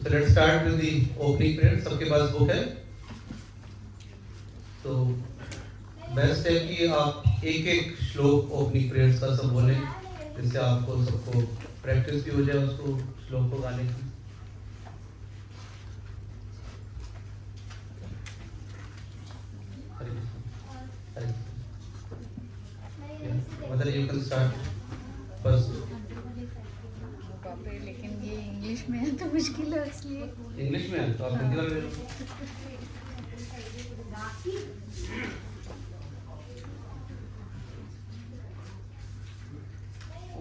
So let's start with the opening prayer. सबके पास book है तो बेस्ट है कि आप एक एक श्लोक ओपनिंग प्रेयर्स का सब बोलें, जिससे आपको सबको प्रैक्टिस भी हो जाए उसको श्लोक को गाने की. मतलब you can start first. लेकिन ये इंग्लिश में है तो मुश्किल है, इसलिए इंग्लिश में है तो आप हिंदी में ले लो.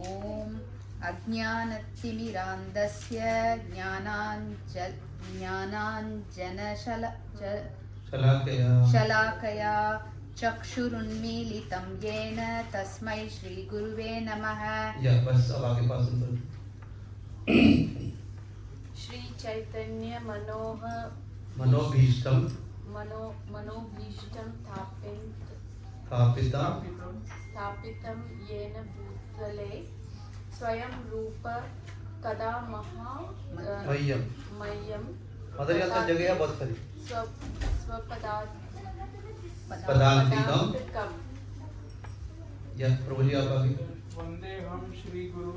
ओम अज्ञानतिमिरान्धस्य शलाकया चक्षुरुन्मीलितं येन तस्मै श्री गुरुवे नमः. बस अब आगे पास सुन. श्री चैतन्य मनोभीष्टम स्थापितं येन भूतले स्वयं रूप कदा मह्यम मदर यहाँ जगह है बहुत सारी स्वपदान्तिकम्. प्रभु जी आप आगे. वंदे हम श्री गुरु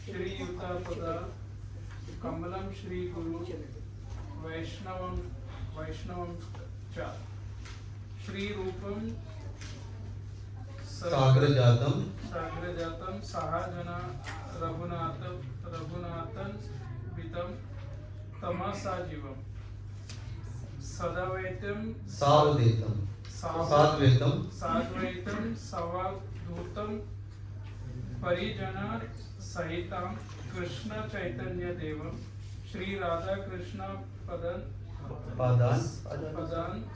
श्री युतापदा कमलम श्री गुरु वैष्णवं च श्री रूपम साग्रजातम सहजना रघुनाथन पितम तमसा जीवम सदावैतम साद्वैतम सवाधूतम परिजन सहितं कृष्ण चैतन्य देवम श्री राधा कृष्ण पदान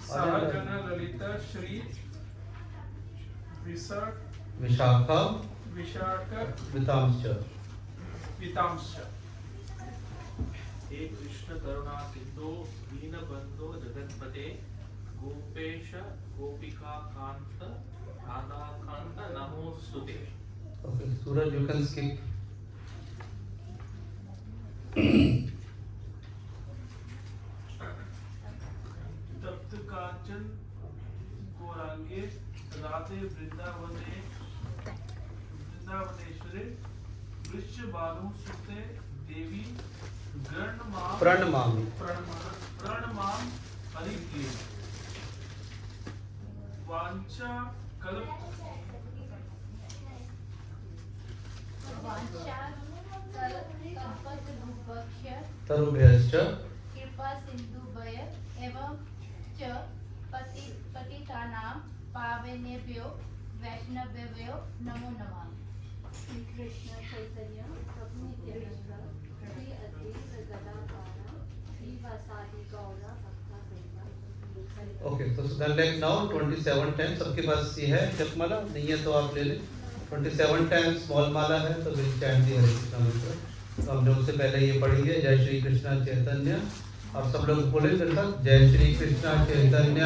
सहजन ललिता श्री विशाखा वितांश. हे कृष्ण करुणा सिंधु दीनबंधो जगत्पते गोपेश गोपिका कांत राधा कांत नमोस्तुते. Okay, Suraj, you can skip. तप्त कांचन गौरांगे राधे वृंदावनेश्वरे वृक्ष बालू सुते देवी प्रणमामि हरिप्रिय वांछा कल्प तरुभ्यश्च कृपा सिंधुभय एवं च पतितानां पावनेभ्यो वैष्णवेभ्यो नमो नमः. श्री कृष्ण चैतन्य प्रभु नित्यानंद श्री अद्वैत गदाधर श्रीवासादि गौर भक्तवृंद. ओके, तो लाइक नाउ 27 टाइम्स सबके पास ये है जपमाला, नहीं है तो आप ले लें. 27 टाइम्स स्मॉल माला है तो विल चैंट दी हरे कृष्णा मंत्र. तो हमने उससे पहले ये पढ़ेंगे जय श्री कृष्णा चैतन्य. आप सब लोग बोले मेरे साथ, जय श्री कृष्णा चैतन्य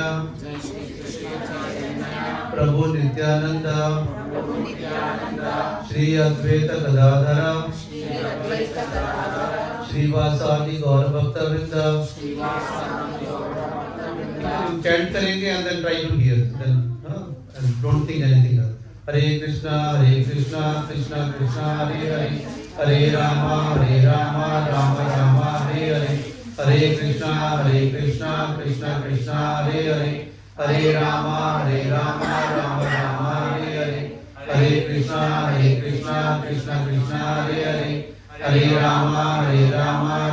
प्रभु नित्यानंद श्री अद्वैत गदाधर श्रीवासादि गौर भक्तवृंद. चैंट करेंगे and then try to hear, then don't think anything else. Hare Krishna Krishna Krishna Hare Hare Hare Ram Ram Ram Hare Hare Hare Krishna Krishna Krishna Hare Hare Hare Ram Ram Ram Hare Hare Hare Krishna Krishna Krishna Hare Hare Hare Ram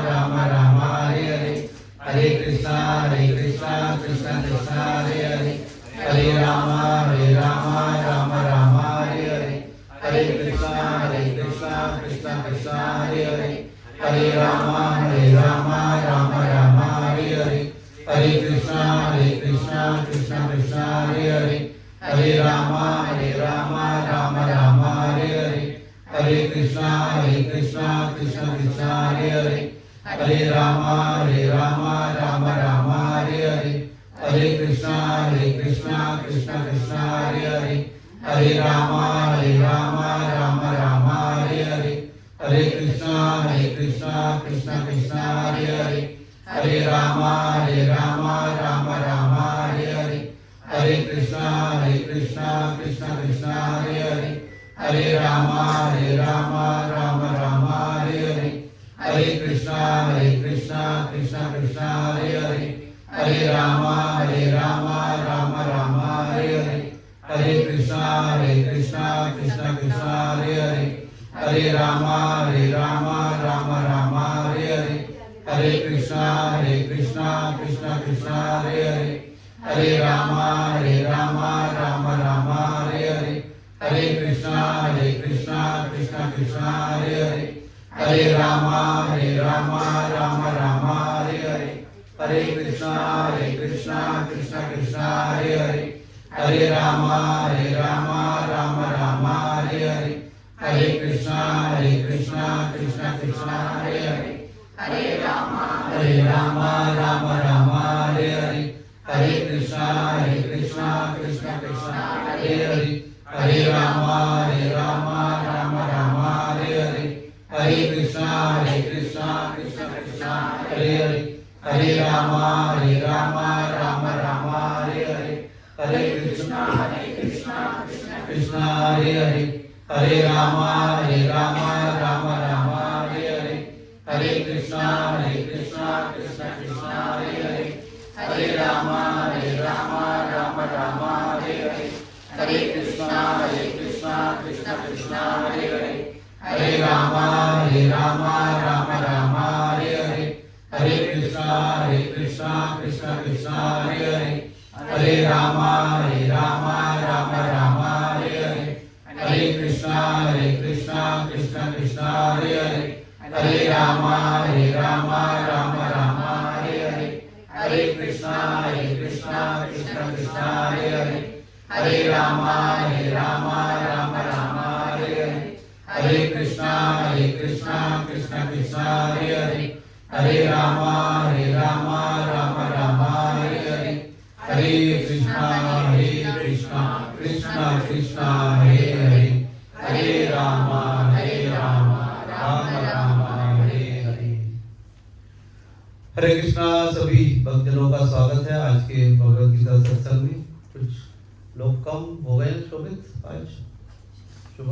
Ram Ram Hare Hare Hare Krishna Krishna Krishna Hare Hare Hare Ram Ram Ram Hare Hare Hare Krishna Krishna Krishna Hare Hare Hare Ram Ram Ram Hare Hare Hare Krishna Krishna Krishna Hare Hare Hare Ram Ram Ram Hare Hare Hare Krishna Krishna Krishna Hare Hare Hare Ram Ram Ram Hare Hare Hare Krishna Krishna Krishna Hare Hare Hare Ram Ram Ram Hare Hare Hare Krishna Krishna Krishna Hare Hare Hare Ram Ram Ram Hare Hare Hare Krishna Krishna Krishna Hare Hare Hare Ram Ram Ram Hare Hare Hare Krishna Krishna Krishna Hare Hare Hare Ram Ram Ram Hare Hare Hare Krishna Krishna Krishna Hare Hare Hare Ram Ram Ram Hare Hare Hare Krishna Krishna Krishna Hare Hare Hare Ram Ram Ram Hare Hare Hare Krishna Krishna Krishna Hare Hare Hare Ram Ram Ram Hare Hare Hare Krishna Krishna Krishna Hare Hare Hare Ram Ram Ram Hare Hare Hare Krishna Krishna Krishna Hare Hare Hare Ram Ram Hare Hare Hare Krishna Krishna Krishna Hare Hare Hare Ram Ram Hare Hare Hare Krishna Krishna Krishna Hare Hare Hare Ram Ram Hare Hare Hare Krishna Krishna Hare Hare Hare Ram Ram Hare Hare Hare Krishna Krishna Krishna Hare Hare Hare Ram Ram Hare Hare Hare Krishna Krishna Hare Hare Hare Ram Ram Hare Hare Hare Krishna Krishna Hare Hare Hare Ram Ram Hare Hare Hare Krishna Krishna Hare Hare Hare Ram Ram Hare Hare Hare Krishna Krishna Hare Hare Hare Ram Ram Hare Hare Hare Krishna Krishna Hare Hare Hare Ram Ram Hare Hare Hare Krishna Krishna Hare Hare Hare Ram Ram Hare Hare. Hare Krishna. सभी भक्तजनों का स्वागत है आज के भगवद गीता सत्संग में। कुछ लोग कम हो गए हैं शोभित आज शुभ।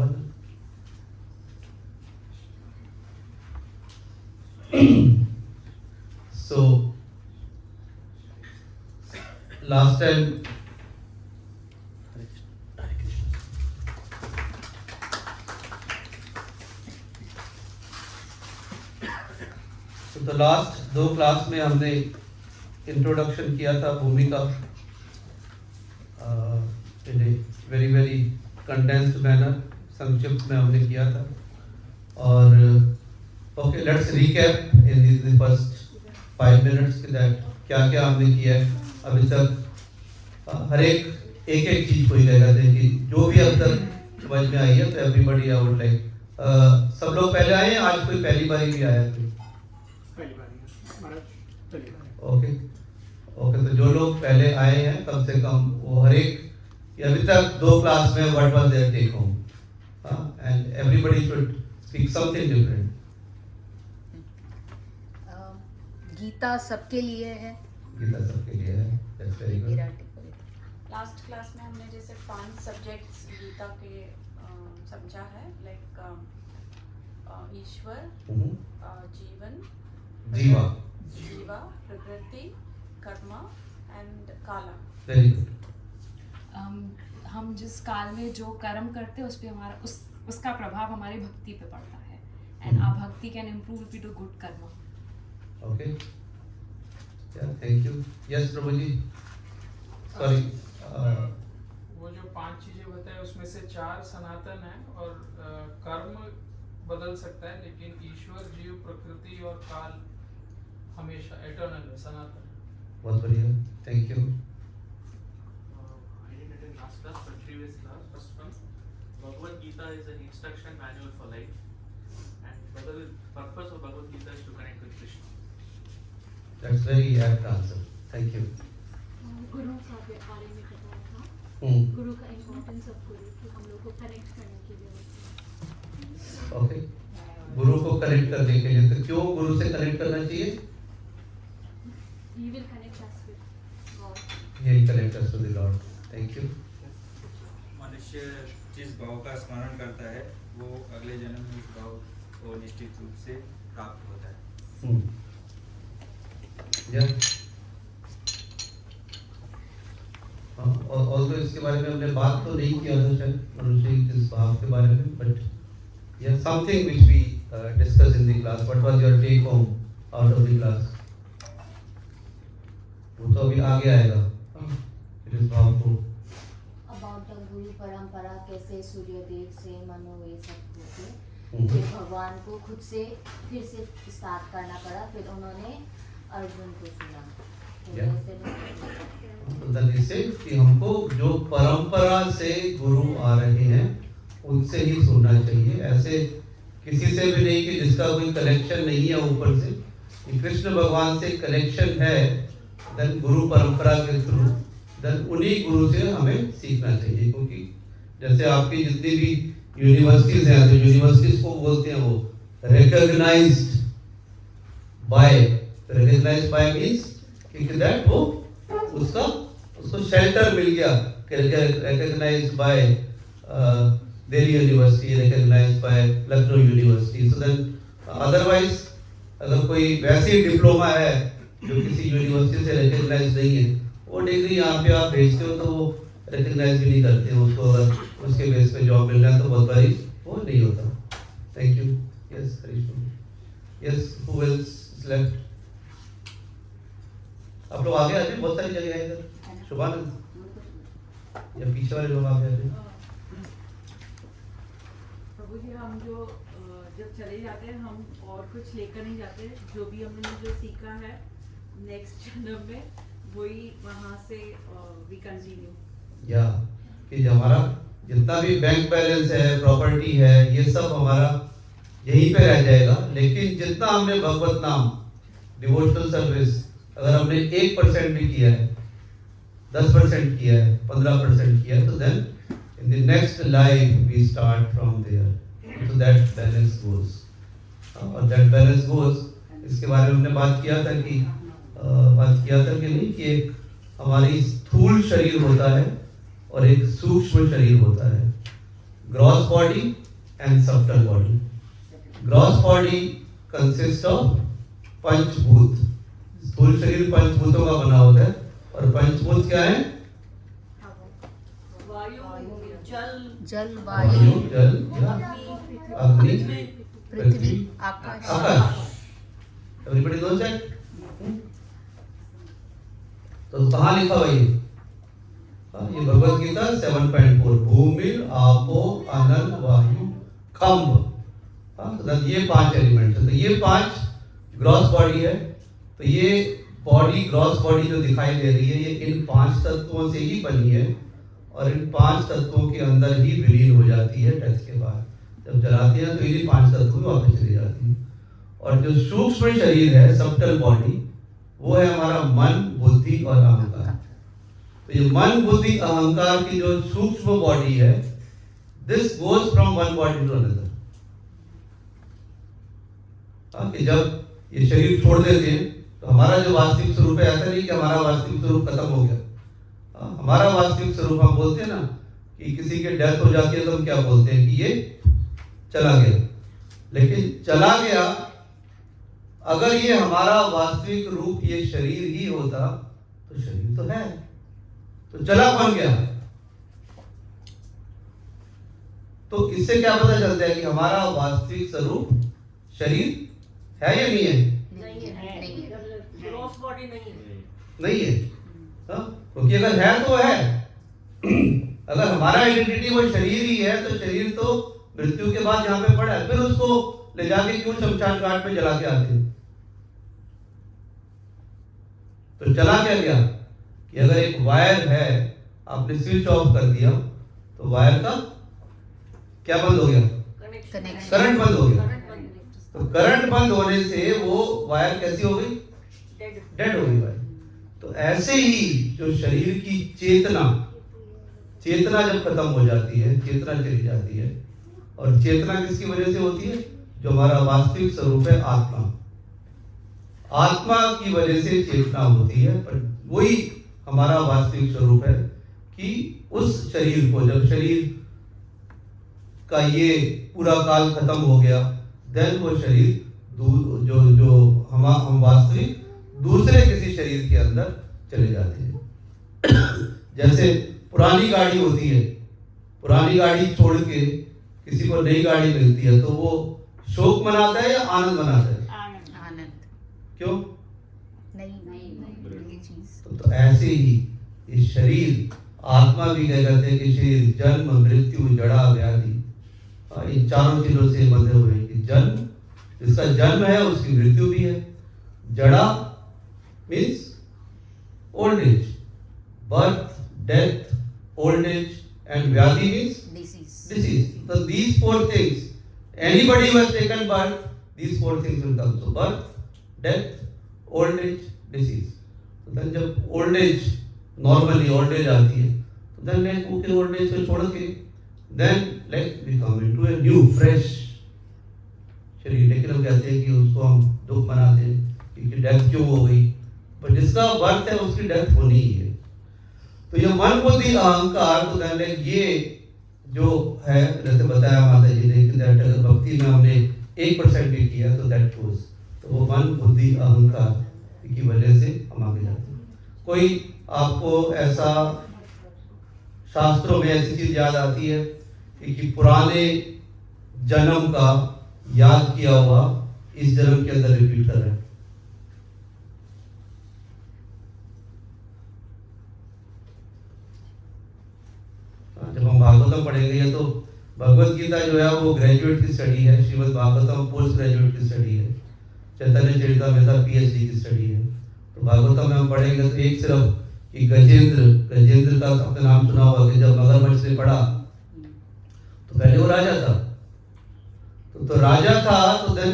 So last time तो लास्ट दो क्लास में हमने इंट्रोडक्शन किया था भूमिका in a very very condensed manner, संक्षिप्त में हमने किया था। और okay, let's recap in the first 5 minutes that क्या क्या हमने किया है अभी तक। हर एक चीज को ही कह रहे थे कि जो भी अब तक समझ में आई है, तो एवरीबॉडी आई वुड लाइक, सब लोग पहले आए हैं, आज कोई पहली बारी भी आया कोई? ओके, तो जो लोग पहले आए हैं कम से कम वो हर एक अभी तक 2 क्लास में what was their take home, and everybody should speak something different. Gita सबके लिए है। गीता सबके लिए है, that's very good. Last class में हमने जैसे 5 सब्जेक्ट्स गीता के समझा है, लाइक ईश्वर, जीवन, जीवा, प्रकृति, कर्म एंड काला। Very good. हम जिस काल में जो कर्म करते हैं उस पे हमारा उसका प्रभाव हमारी भक्ति पे पड़ता है, and our bhakti can improve if we do good karma. Okay, thank you. Yes प्रभु जी, सॉरी। वो जो 5 चीजें बताए उसमें से 4 सनातन है और कर्म बदल सकता है, लेकिन ईश्वर, जीव, प्रकृति और काल हमेशा एटर्नल है, सनातन है। बहुत बढ़िया, thank you. I didn't attend last class, but previous class, first one, Bhagavad Gita is an instruction manual for life, and purpose of Bhagavad Gita is to connect with Krishna. That's very apt answer. Thank you. गुरु का बारे में बताया था, गुरु का importance of गुरु कि हम लोग को कनेक्ट करने के लिए। Okay, गुरु को कनेक्ट करने के लिए। तो क्यों गुरु से कनेक्ट करना चाहिए? He will connect us with God. He will connect us to the Lord. Thank you. मनुष्य जिस भाव का स्मरण करता है वो अगले जन्म में उस भाव को निश्चित रूप से प्राप्त होता है। और तो इसके बारे में हमने बात तो नहीं किया था शायद मनुष्य किस भाव के बारे में, बट यह something which we discuss in the class. What was your take home out of the class? वो तो अभी आगे आएगा इस भाव को। अबाउट द गुरु परंपरा, कैसे सूर्यदेव से मनो ये सब होते, फिर भगवान को खुद से फिर से स्टार्ट करना पड़ा, फिर उन्होंने अर्जुन को चुना। इससे कि हमको जो परंपरा से गुरु आ रहे हैं उनसे ही सुनना चाहिए, ऐसे किसी से भी नहीं कि जिसका कोई कनेक्शन नहीं है ऊपर से। कि कृष्ण भगवान से कनेक्शन है, देन गुरु परंपरा के थ्रू, देन उन्हीं गुरु से हमें सीखना चाहिए। क्योंकि जैसे आपकी जितनी भी यूनिवर्सिटीज हैं, तो यूनिवर्सिटीज को बोलते हैं वो रिकॉग्नाइज्ड बाय मींस कि दैट वो उसको शेल्टर मिल गया, recognised by Delhi university, recognised by Lucknow university. So then otherwise अगर कोई वैसी डिप्लोमा है जो किसी यूनिवर्सिटी से रिकॉग्नाइज्ड नहीं है, वो डिग्री यहाँ पे आप भेजते हो तो वो रिकॉग्नाइज भी नहीं करते हैं उसको। अगर उसके बेस पे जॉब मिल रहा है तो बहुत बारी वो नहीं होता। Thank you. Yes Harish, yes who else left? आप लोग आगे आते हैं, बहुत सारी जगह है इधर। शुभानंद या पीछे वाले लोग आगे आते हैं। प्रभु जी, हम जो जब चले जाते हैं हम और कुछ लेकर नहीं जाते, जो भी हमने जो सीखा है नेक्स्ट जन्म में वही वहाँ से वी कंटिन्यू। या कि हमारा जितना भी बैंक बैलेंस है, प्रॉपर्टी है, ये सब हमारा यहीं पे रह जाएगा। लेकिन जितना हमने भगवत नाम, डिवोशनल सर्विस अगर हमने 1% भी किया है, 10% किया है, 15% किया है, तो then in the next life we start from there, तो दैट बैलेंस गोज। और दैट बैलेंस गोज, इसके बारे में हमने बात किया था कि नहीं, कि एक हमारी स्थूल शरीर होता है और एक सूक्ष्म शरीर होता है, gross body and subtle body. Gross body consist of panchbhut, स्थूल शरीर पंचभूतों का बना होता है। और पंचभूत क्या है? वायु, जल, वायु, जल, अग्नि, पृथ्वी, आकाश। Everybody knows that? तो कहाँ लिखा हुआ ये भगवत गीता 7.4, भूमि आपो अनल वायु खम्भ। ये 5 एलिमेंट है। तो ये 5 ग्रॉस बॉडी है। तो ये बॉडी, ग्रॉस बॉडी जो दिखाई दे रही है, ये इन 5 तत्वों से ही बनी है और इन 5 तत्वों के अंदर ही विलीन हो जाती है डेथ के बाद। जब जलाते हैं तो इन्हीं 5 तत्वों में वापस चली जाती है। और जो सूक्ष्म शरीर है, सब्टल बॉडी, वो है हमारा मन, बुद्धि और अहंकार। तो ये मन, बुद्धि, अहंकार की जो सूक्ष्म बॉडी है, this goes from one body to another. कि जब ये शरीर छोड़ देते हैं तो हमारा जो वास्तविक स्वरूप है, ऐसा नहीं कि हमारा वास्तविक स्वरूप खत्म हो गया। हमारा वास्तविक स्वरूप, हम बोलते हैं ना कि किसी की डेथ हो जाती है तो हम क्या बोलते हैं कि ये चला गया। लेकिन चला गया, अगर ये हमारा वास्तविक रूप ये शरीर ही होता तो शरीर तो है, तो चला कौन गया? तो इससे क्या पता चलता है कि हमारा वास्तविक स्वरूप शरीर है या नहीं है? ग्रॉस बॉडी नहीं है। नहीं है, क्योंकि अगर है तो है। अगर हमारा आइडेंटिटी वो शरीर ही है तो शरीर तो मृत्यु के बाद यहाँ पे पड़ा है, फिर उसको ले जाके क्यों शमशान घाट पे जला के आते हैं? तो चला क्या गया कि अगर एक वायर है, आपने स्विच ऑफ कर दिया तो वायर का क्या बंद हो गया? कनेक्शन, करंट बंद हो गया। तो करंट बंद होने से वो वायर कैसी हो गई? डेड हो गई वायर। तो ऐसे ही जो शरीर की चेतना जब खत्म हो जाती है, चेतना चली जाती है। और चेतना किसकी वजह से होती है? जो हमारा वास्तविक स्वरूप है आत्मा। आत्मा की वजह से चेतना होती है, पर वही हमारा वास्तविक स्वरूप है कि उस शरीर को, जब शरीर का ये पूरा काल खत्म हो गया, देन वो शरीर जो हम वास्तविक दूसरे किसी शरीर के अंदर चले जाते हैं। जैसे पुरानी गाड़ी होती है, पुरानी गाड़ी छोड़ के किसी को नई गाड़ी मिलती है तो वो शोक मनाता है या आनंद मनाता है? आनंद। क्यों? नई चीज। तो ऐसे ही ये शरीर, आत्मा भी क्या कहते हैं कि शरीर जन्म मृत्यु जड़ा व्याधि, इन चारों चीजों से बंधे हुए हैं कि जन्म, जिसका जन्म है उसकी मृत्यु भी है। जड़ा means old age, birth, death, old age, and व्याधि means disease. So these four things, anybody who has taken birth, these four things will come. So birth, death, old age, disease. So then जब old age, normally old age आती है, तो then like okay old age को छोड़ के, then like we come into a new fresh शरीर। लेकिन हम कहते हैं कि उसको हम दुख मनाते हैं कि डेथ क्यों हो गई, पर जिसका बर्थ है उसकी डेथ होनी ही है। तो ये मन बुद्धि अहंकार, तो then like ये जो है, जैसे बताया माता जी ने कि अगर भक्ति में हमने 1% भी किया तो दैट गोज, तो वो मन बुद्धि अहंकार की वजह से हम आगे जाते हैं। कोई आपको ऐसा शास्त्रों में ऐसी चीज याद आती है कि पुराने जन्म का याद किया हुआ इस जन्म के अंदर रिपीट कर रहे हैं? जब हम भागवतम पढ़ेंगे, तो भगवत गीता जो है वो ग्रेजुएट की स्टडी है, श्रीमद् भागवतम पोस्ट ग्रेजुएट की स्टडी है, चैतन्य चरितामृत पीएचडी की स्टडी है। तो भागवतम में हम पढ़ेंगे तो एक सिर्फ कि गजेंद्र का आपने नाम सुना होगा कि जब मगरमच्छ ने पढ़ा तो पहले वो राजा था, तो राजा था, तो देन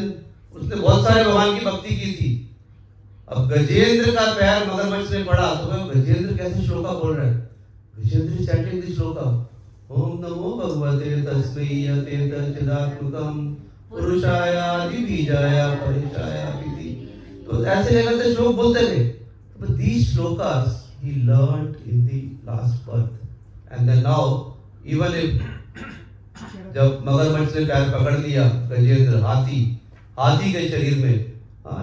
उसने बहुत सारे भगवान की भक्ति की थी। अब गजेंद्र का पैर मगरमच्छ ने पढ़ा तो गजेंद्र कैसे श्लोका बोल रहा है? गजेंद्र चैंटिंग दिस श्लोका, ओम नमो भगवते तस्मै यतेतच्चिदात्मकं पुरुषायादि बीजाय परिचायादिति। तो ऐसे लेवल से श्लोक बोलते थे। But these shlokas he learned in the last birth, and then now even if जब मगरमच्छ ने पैर पकड़ लिया गजेंद्र हाथी के शरीर में,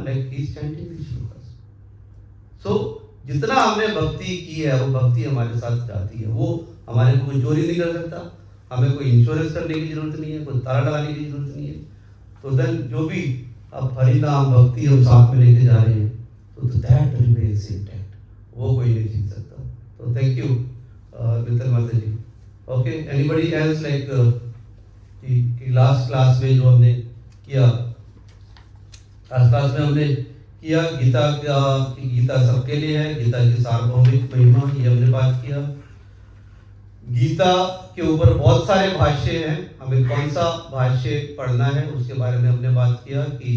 like he is chanting these shlokas. So जितना हमने भक्ति की है वो भक्ति हमारे साथ जाती है, वो हमारे को कोई चोरी नहीं कर सकता, हमें कोई इंश्योरेंस करने की जरूरत नहीं है, कोई ताला लगाने की जरूरत नहीं है। तो देन जो भी अब हरिनाम भक्ति हम साथ में लेके जा रहे हैं, तो दैट रिमेन्स इंटैक्ट, वो कोई नहीं जीत सकता। तो थैंक यू मित्तल माता जी। ओके, एनीबॉडी एल्स लाइक कि लास्ट क्लास में जो हमने किया, लास्ट क्लास में हमने किया गीता सबके लिए है, गीता की सार्वभौमिक महिमा ये हमने बात किया। गीता के ऊपर बहुत सारे भाष्य हैं, हमें कौन सा भाष्य पढ़ना है उसके बारे में हमने बात किया कि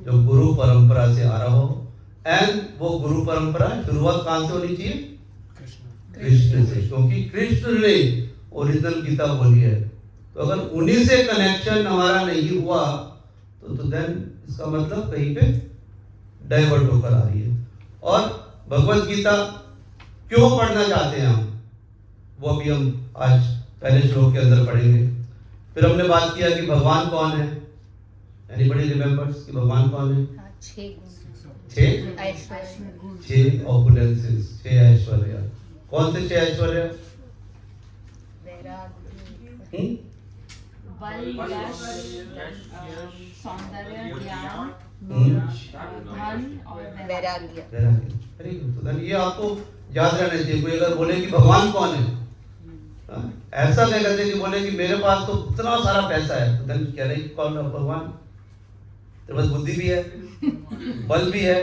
जो गुरु परंपरा से आ रहा हो, एंड वो गुरु परंपरा शुरुआत कहाँ से होनी चाहिए? कृष्ण से, क्योंकि कृष्ण ने ओरिजिनल गीता बोली है। तो अगर उन्हीं से कनेक्शन हमारा नहीं हुआ तो देन इसका मतलब कहीं पे डाइवर्ट होकर आ रही है। और भगवत गीता क्यों पढ़ना चाहते हैं हम, वो भी हम आज पहले श्लोक के अंदर पढ़ेंगे। फिर हमने बात किया कि भगवान कौन है, एनीबॉडी रिमेंबर्स कि भगवान कौन है? छह ऑपुलेंसेस, 6 ऐश्वर्य। कौन से 6 ऐश्वर्य? बल, यश, सौंदर्य, ज्ञान, धन और वैराग्य। Very good. तो ये आपको याद रहना चाहिए। कोई अगर बोले कि भगवान कौन है, ऐसा नहीं कहते कि बोले कि मेरे पास तो इतना सारा पैसा है, तो देन कह रहे कौन है भगवान? तेरे पास बुद्धि भी है, बल भी है,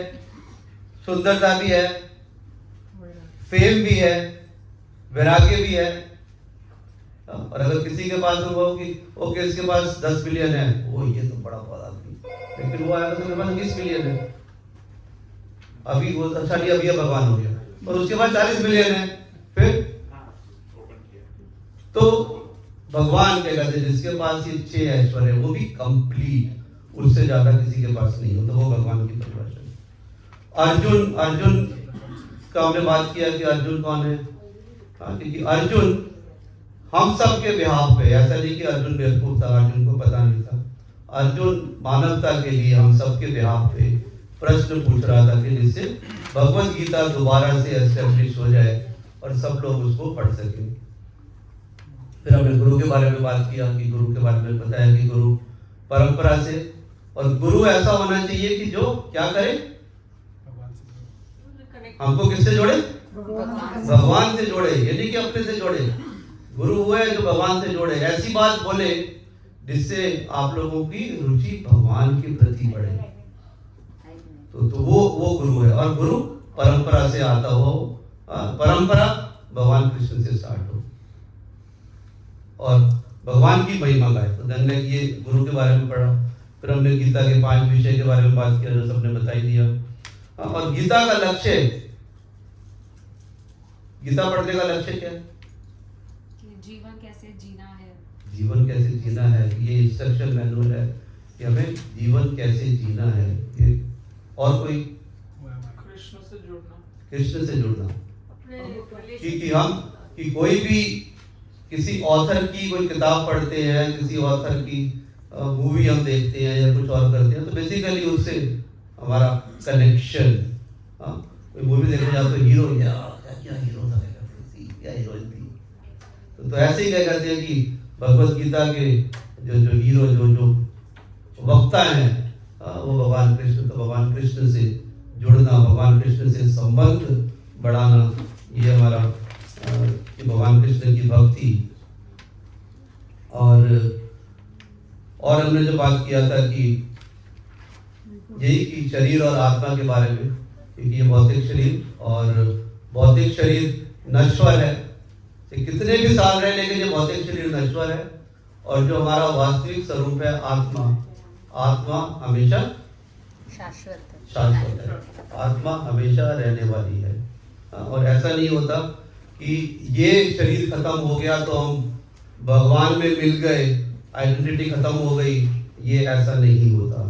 सुंदरता भी है, फेम भी है, वैराग्य भी है। और अगर किसी के पास हो कि ओके इसके पास 10 बिलियन है, वो ये तो बड़ा आदमी, लेकिन वो आएगा तो मेरे पास 20 बिलियन है, अभी वो अच्छा नहीं, अभी भगवान हो गया। और उसके पास 40 बिलियन है, फिर तो भगवान क्या कहते हैं जिसके पास ये 6 ऐश्वर्य, वो भी कंप्लीट, उससे ज्यादा किसी के पास नहीं हो, तो वो भगवान की परिभाषा है। अर्जुन का हमने बात किया कि अर्जुन कौन है, क्योंकि अर्जुन हम सब के बिहाफ पे, ऐसा नहीं कि अर्जुन बेवकूफ था, अर्जुन को पता नहीं था, अर्जुन मानवता के लिए हम सब के बिहाफ पे प्रश्न पूछ रहा था कि जिससे भगवत गीता दोबारा से एस्टेब्लिश हो जाए और सब लोग उसको पढ़ सकें। फिर हमने गुरु के बारे में बात किया कि गुरु के बारे में बताया कि गुरु परंपरा से, और गुरु ऐसा होना चाहिए कि जो क्या करे, हमको किससे जोड़े, भगवान से जोड़े, यानी कि अपने से जोड़े। गुरु वो है जो भगवान से जोड़े, ऐसी बात बोले जिससे आप लोगों की रुचि भगवान के प्रति बढ़े, तो वो गुरु है। और गुरु परंपरा से आता हो, परंपरा भगवान कृष्ण से स्टार्ट हो और भगवान की महिमा गाए। तो हमने ये गुरु के बारे में पढ़ा, फिर हमने गीता के 5 विषय के बारे में बात किया जो सबने बताई दिया। और गीता का लक्ष्य, गीता पढ़ने का लक्ष्य क्या है, जीवन कैसे जीना है, जीवन कैसे जीना है, ये इंस्ट्रक्शन मैनुअल है कि हमें जीवन कैसे जीना है। ये और कोई, कृष्ण से जुड़ना, कृष्ण से जुड़ना, कि कोई भी किसी ऑथर की कोई किताब पढ़ते हैं, किसी ऑथर की मूवी हम देखते हैं या कुछ और करते हैं, तो बेसिकली उससे हमारा कनेक्शन, कोई मूवी देखने जाओ तो हीरो क्या हीरो था, क्या हीरोइन थी, तो ऐसे ही क्या करते हैं कि भगवत गीता के जो हीरो जो वक्ता हैं वो भगवान कृष्ण, तो भगवान कृष्ण से जुड़ना, भगवान कृष्ण से संबंध बढ़ाना, ये हमारा कि भगवान कृष्ण की भक्ति। और हमने जो बात किया था कि यही कि शरीर और आत्मा के बारे में, क्योंकि ये भौतिक शरीर और भौतिक शरीर नश्वर है, तो कितने भी साल रहे लेकिन ये भौतिक शरीर नश्वर है, और जो हमारा वास्तविक स्वरूप है आत्मा, आत्मा हमेशा शाश्वत है, आत्मा हमेशा रहने वाली है। और ऐसा नहीं होता कि ये शरीर खत्म हो गया तो हम भगवान में मिल गए, आइडेंटिटी खत्म हो गई, ये ऐसा नहीं होता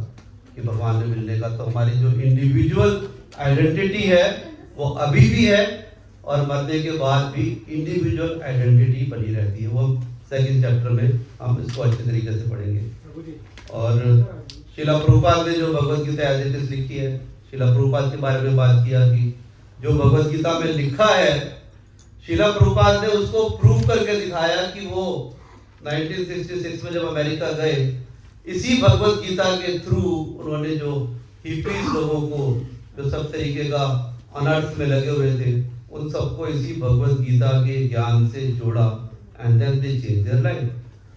कि भगवान में मिलने का, तो हमारी जो इंडिविजुअल आइडेंटिटी है वो अभी भी है और मरने के बाद भी इंडिविजुअल आइडेंटिटी बनी रहती है। वो 2nd चैप्टर में हम इसको अच्छे तरीके से पढ़ेंगे। और शिला प्रभुपाद ने जो Bhagavad Gita as it is लिखी है, शिला प्रभुपाद के बारे में बात किया कि जो भगवत गीता में लिखा है, शिला प्रभुपाद ने उसको प्रूव करके दिखाया कि वो 1966 में जब अमेरिका गए, इसी भगवत गीता के थ्रू उन्होंने जो हिपीज लोगों को जो सब तरीके का अनर्थ में लगे हुए थे, उन सबको इसी भगवत गीता के ज्ञान से जोड़ा, and then they change their life.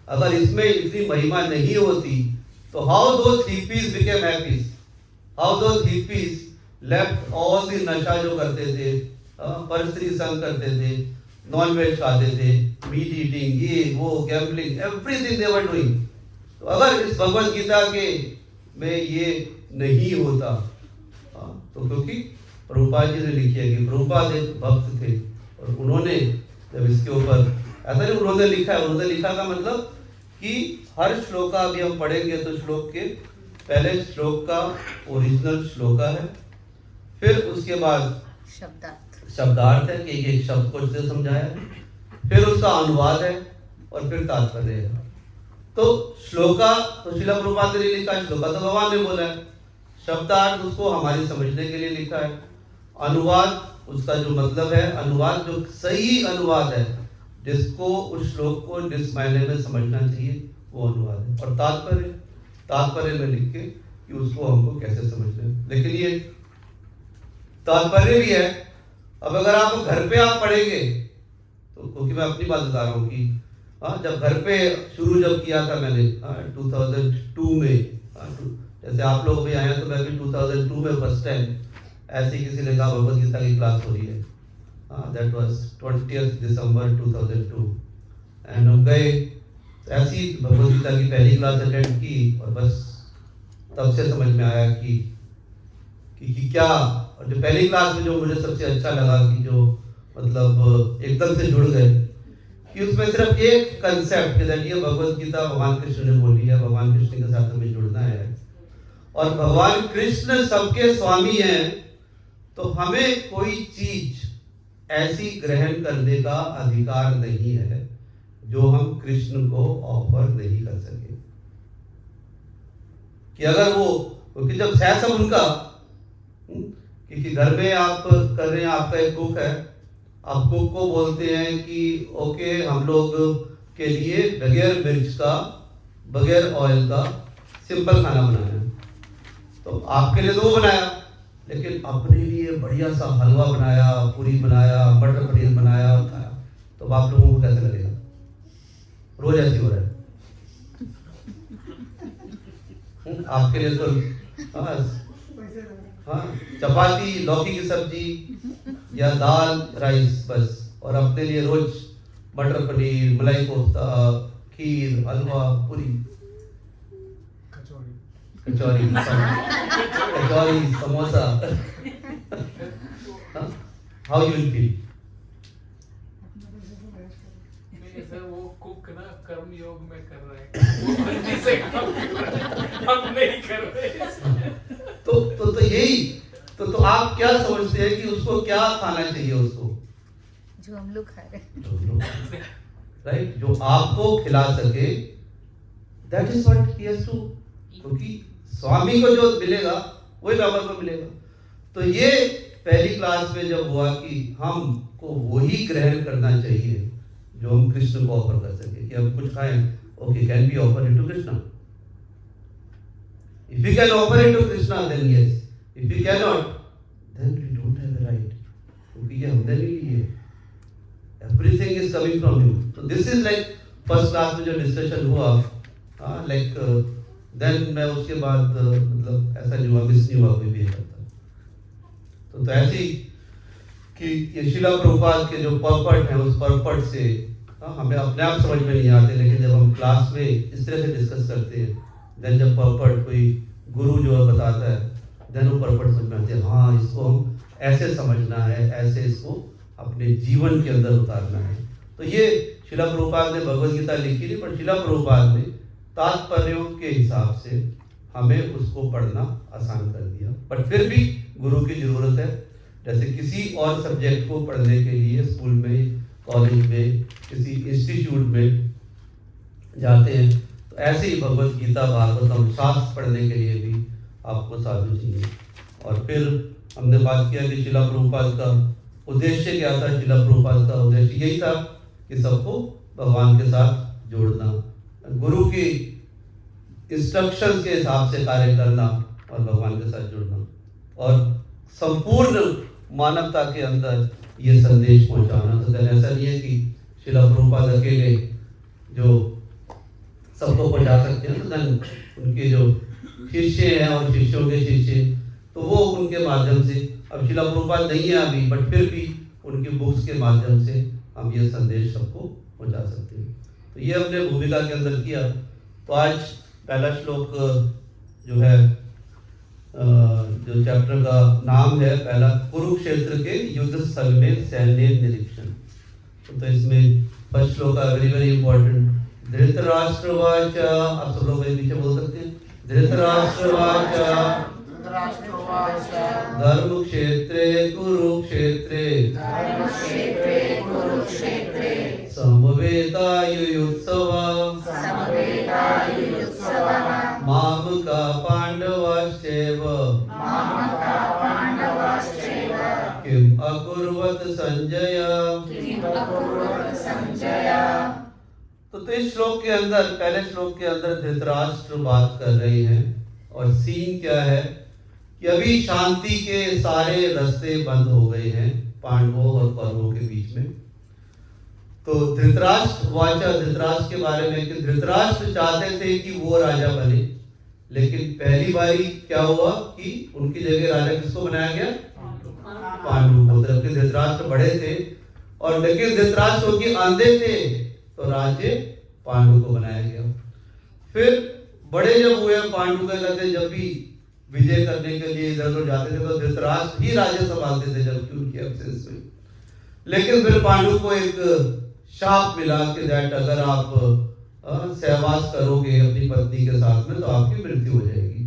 अगर इसमें इतनी महिमा नहीं होती तो how those hippies became happies, how those hippies left all the nasha जो करते थे, परस्त्री संग करते थे, नॉन वेज खाते थे, मीट ईटिंग, ये वो gambling, everything they were doing. तो अगर इस भगवत गीता के में ये नहीं होता, तो क्योंकि प्रभुपाद जी ने लिखी है कि प्रभुपाद एक भक्त थे और उन्होंने जब इसके ऊपर, ऐसा नहीं उन्होंने लिखा है, उन्होंने लिखा का मतलब कि हर श्लोका अभी हम पढ़ेंगे तो श्लोक के पहले श्लोक का ओरिजिनल श्लोका है, फिर उसके बाद शब्दार्थ है कि एक शब्द को से समझाया है, फिर उसका अनुवाद है और फिर तात्पर्य है। तो श्लोका तो शिला प्रभुपाद ने लिखा है, श्लोका तो भगवान ने बोला है, शब्दार्थ उसको हमारी समझने के लिए लिखा है, अनुवाद उसका जो मतलब है, अनुवाद जो सही अनुवाद है जिसको उस श्लोक को जिस मायने में समझना चाहिए वो अनुवाद है, और तात्पर्य में लिख के कि उसको हमको कैसे समझना है। लेकिन ये तात्पर्य भी है। अब अगर आप घर पे आप पढ़ेंगे तो, क्योंकि मैं अपनी बात बता रहा हूँ कि जब घर पे शुरू जब किया था मैंने 2002 में, जैसे आप लोग भी आए हैं तो मैं भी 2002 में फर्स्ट टाइम ऐसे ही किसी ने कहा भगवत गीता की क्लास हो रही है, that was 20th December 2002, and हम गए ऐसी भगवत गीता की पहली क्लास अटेंड की और बस तब से समझ में आया कि क्या, और जो पहली क्लास में जो मुझे सबसे अच्छा लगा कि जो मतलब एकदम से जुड़ गए कि उसमें सिर्फ एक कंसेप्ट कि ये भगवत गीता भगवान कृष्ण ने बोली है, भगवान कृष्ण के साथ हमें जुड़ना है, और भगवान कृष्ण सबके स्वामी हैं, तो हमें कोई चीज ऐसी ग्रहण करने का अधिकार नहीं है जो हम कृष्ण को ऑफर नहीं कर सके। कि अगर वो, क्योंकि जब है सब उनका, क्योंकि घर में आप कर रहे हैं, आपका एक कुक है, आप कुक को बोलते हैं कि ओके हम लोग के लिए बगैर मिर्च का, बगैर ऑयल का सिंपल खाना बनाना है, तो आपके लिए तो वो बनाया, लेकिन अपने लिए बढ़िया सा हलवा बनाया, पूरी बनाया, मटर पनीर बनाया और खाया, तो आप लोगों को कैसे लगेगा? रोज ऐसे हो रहा है। आपके लिए तो हाँ चपाती, लौकी की सब्जी या दाल राइस बस, और अपने लिए रोज मटर पनीर, मलाई kofta, kheer, halwa, puri, kachori, samosa. How you will feel? वो कुक ना कर्म योग में कर रहे हैं, वो मर्जी से काम कर रहे हैं, हम नहीं कर रहे। तो यही तो आप क्या समझते हैं कि उसको क्या खाना चाहिए? उसको जो हम लोग खा रहे हैं, राइट, जो आपको खिला सके, that is what he has to, क्योंकि स्वामी को जो मिलेगा वही बाबा को मिलेगा। तो ये पहली क्लास में जब हुआ कि हमको वही ग्रहण करना चाहिए जो हम कृष्ण को ऑफर कर सके, कि हम कुछ खाएं, okay, can be offer it to Krishna? If you can offer it to Krishna then yes, if you can not then we don't have a right, क्योंकि ये हमने नहीं लिए, everything is coming from you. तो this is like first class में जो discussion हुआ, like then मैं उसके बाद मतलब ऐसा नहीं हुआ, मिस नहीं हुआ कोई भी करता। तो ऐसे ही कि ये शिला प्रभुपाद के जो पर्पट है, उस पर्पट से हमें अपने आप समझ में नहीं आते, लेकिन जब हम क्लास में इस तरह से डिस्कस करते हैं, देन जब पर्पट कोई गुरु जो है बताता है, देन वो पर्पट समझ में आते हैं, हाँ इसको हम ऐसे समझना है, ऐसे इसको अपने जीवन के अंदर उतारना है। तो ये शिला प्रभुपाद ने भगवद गीता लिखी नहीं, पर शिला प्रभुपाद ने तात्पर्यों के हिसाब से हमें उसको पढ़ना आसान कर दिया। बट फिर भी गुरु की जरूरत है, जैसे किसी और सब्जेक्ट को पढ़ने के लिए स्कूल में, कॉलेज में, किसी इंस्टीट्यूट में जाते हैं, तो ऐसे ही भगवद गीता, भागवतम, शास्त्र पढ़ने के लिए भी आपको साधु चाहिए। और फिर हमने बात किया कि शिला प्रभुपाद का उद्देश्य क्या था। शिला प्रभुपाद का उद्देश्य यही था कि सबको भगवान के साथ जोड़ना, गुरु की इंस्ट्रक्शन के हिसाब से कार्य करना और भगवान के साथ जुड़ना, और संपूर्ण मानवता के अंदर ये संदेश पहुंचाना। तो ऐसा नहीं है कि शिला प्रभुपाद अकेले जो सबको पहुंचा सकते हैं, तो देन उनके जो शिष्य हैं और शिष्यों के शिष्य, तो वो उनके माध्यम से, अब शिला प्रभुपाद नहीं है अभी, बट फिर भी उनकी बुक्स के माध्यम से हम ये संदेश सबको पहुंचा सकते हैं। तो ये हमने भूमिका के अंदर किया। तो आज पहला श्लोक जो है, जो चैप्टर का नाम है पहला, कुरुक्षेत्र के युद्ध स्थल में सैन्य निरीक्षण। तो इसमें फर्स्ट श्लोक का वेरी वेरी इंपॉर्टेंट, धृतराष्ट्रवाच, आप सब लोग पीछे बोल सकते हैं, धृतराष्ट्रवाच धर्म क्षेत्रे कुरुक्षेत्रे समवेतायुयुत्सव मामका पांडवाश्चैव किम अकुर्वत संजय। तो इस श्लोक के अंदर, पहले श्लोक के अंदर धृतराष्ट्र बात कर रहे हैं, और सीन क्या है कि अभी शांति के सारे रास्ते बंद हो गए हैं पांडवों और कौरवों के बीच में। तो धृतराष्ट्र वाचा, धृतराष्ट्र के बारे में कि धृतराष्ट्र चाहते थे कि वो राजा बने, लेकिन पहली बारी क्या हुआ कि उनकी जगह राजा किसको बनाया गया? पांडु को। जबकि धृतराष्ट्र बड़े थे, और लेकिन धृतराष्ट्र के अंधे थे, तो राज्य पांडु को बनाया गया। फिर बड़े जब हुए पांडु के कहते, जब भी विजय करने के लिए इधर उधर जाते थे तो धृतराष्ट्र ही राज्य संभालते थे, जबकि उनकी एब्सेंस में। लेकिन फिर पांडु को एक शाप मिला कि दैट अगर आप सहवास करोगे अपनी पत्नी के साथ में तो आपकी मृत्यु हो जाएगी।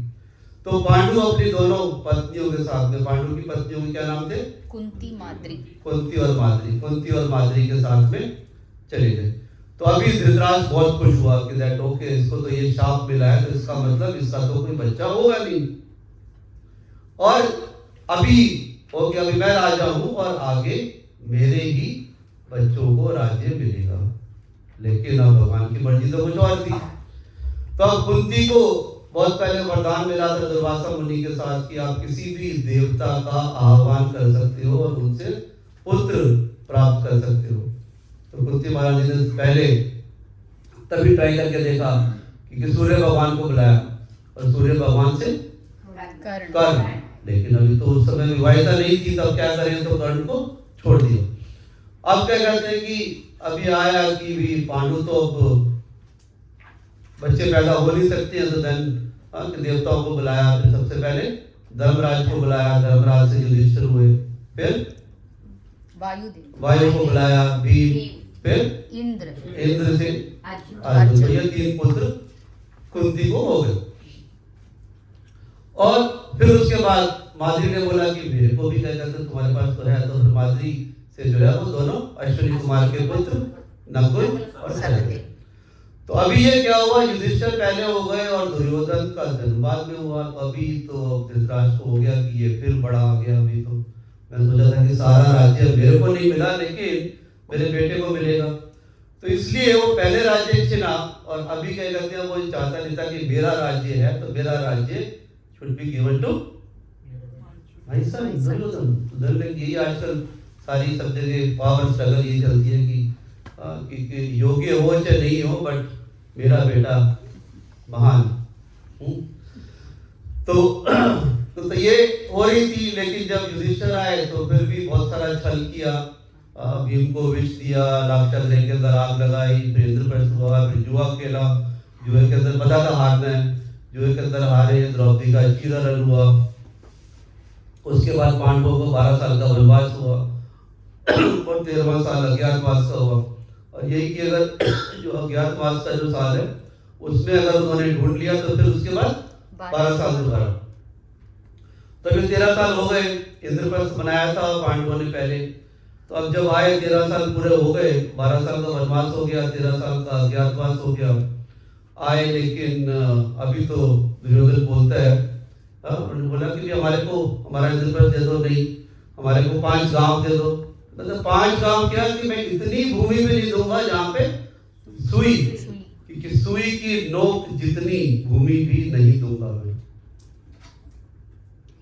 तो पांडु अपनी दोनों पत्नियों के साथ में, पांडु की पत्नियों के क्या नाम थे? कुंती माद्री। कुंती और माद्री, कुंती और माद्री के साथ में चले गए। तो अभी धृतराष्ट्र बहुत खुश हुआ कि दैट ओके, इसको तो ये शाप मिला है, तो इसका मतलब इसका तो कोई बच्चा होगा नहीं, और अभी ओके अभी मैं राजा हूं और आगे मेरे ही बच्चों को राज्य मिलेगा। लेकिन अब भगवान की मर्जी तो कुछ और थी। तो अब कुंती को बहुत पहले वरदान मिला था दुर्वासा मुनि के साथ कि आप किसी भी देवता का आह्वान कर सकते हो और उनसे पुत्र प्राप्त कर सकते हो। तो कुंती महाराज ने पहले तभी ट्राई करके देखा कि सूर्य भगवान को बुलाया और सूर्य भगवान से कर्ण, लेकिन अभी तो उस समय विवाहिता नहीं थी, तब क्या करें, तो कर्ण को छोड़ दिया। अब क्या कहते हैं कि अभी आया कि भी पांडु तो अब बच्चे पैदा हो नहीं सकते हैं, तो धन कि देवताओं को बुलाया। फिर सबसे पहले धर्मराज को बुलाया, धर्मराज से युधिष्ठिर हुए, फिर वायु को बुलाया, भीम, फिर इंद्र से अर्जुन। तो ये 3 पुत्र कुंती को हो गए। और फिर उसके बाद माद्री ने बोला कि मेरे को भी क्या कहते हैं तुम्हारे पास तो है। तो फिर माद्री से जो है वो दोनों अश्विनी कुमार के पुत्र नकुल और सहदेव। तो अभी ये क्या हुआ, युधिष्ठिर पहले हो गए और दुर्योधन का जन्म बाद में हुआ। तो अभी तो धृतराष्ट्र को हो गया कि ये फिर बड़ा आ गया। अभी तो मैंने सोचा था कि सारा राज्य मेरे को नहीं मिला, लेकिन मेरे बेटे को मिलेगा। तो इसलिए वो पहले राज्य चुना और अभी क्या कहते हैं, वो चाहता नहीं था कि मेरा राज्य है तो मेरा राज्य शुड बी गिवन टू भाई साहब दुर्योधन। यही आजकल सारी सब जगह पावर स्ट्रगल ये चलती है कि योग्य हो चाहे नहीं हो, बट मेरा बेटा महान। तो ये हो रही थी। लेकिन जब युधिष्ठिर आए तो फिर भी बहुत सारा छल किया, भीम को विष दिया, राक्षस के अंदर आग लगाई, फिर इंद्रप्रस्थ हुआ, फिर जुआ खेला, जुए के अंदर पता था हारना है, जुए के अंदर हारे, द्रौपदी का चीरहरण हुआ। उसके बाद पांडवों को 12 साल का वनवास हुआ और 13वां साल अज्ञातवास का हुआ। और यही कि अगर जो अज्ञातवास का जो साल है उसमें अगर उन्होंने ढूंढ लिया तो फिर उसके बाद 12 साल दोबारा, तो अभी 13 साल हो गए। इंद्रप्रस्थ बनाया था पांडवों ने पहले। तो अब जब आए 13 साल पूरे हो गए, 12 साल का वनवास हो गया, 13 साल का अज्ञातवास हो गया, आए। लेकिन अभी तो दुर्योधन बोलता है, उन्होंने बोला कि हमारे को हमारा इंद्रप्रस्थ दे दो, नहीं हमारे को 5 गांव दे दो। मतलब 5 गांव क्या कि मैं इतनी भूमि में नहीं दूंगा जहाँ पे सुई, क्योंकि सुई की नोक जितनी भूमि भी नहीं दूंगा मैं।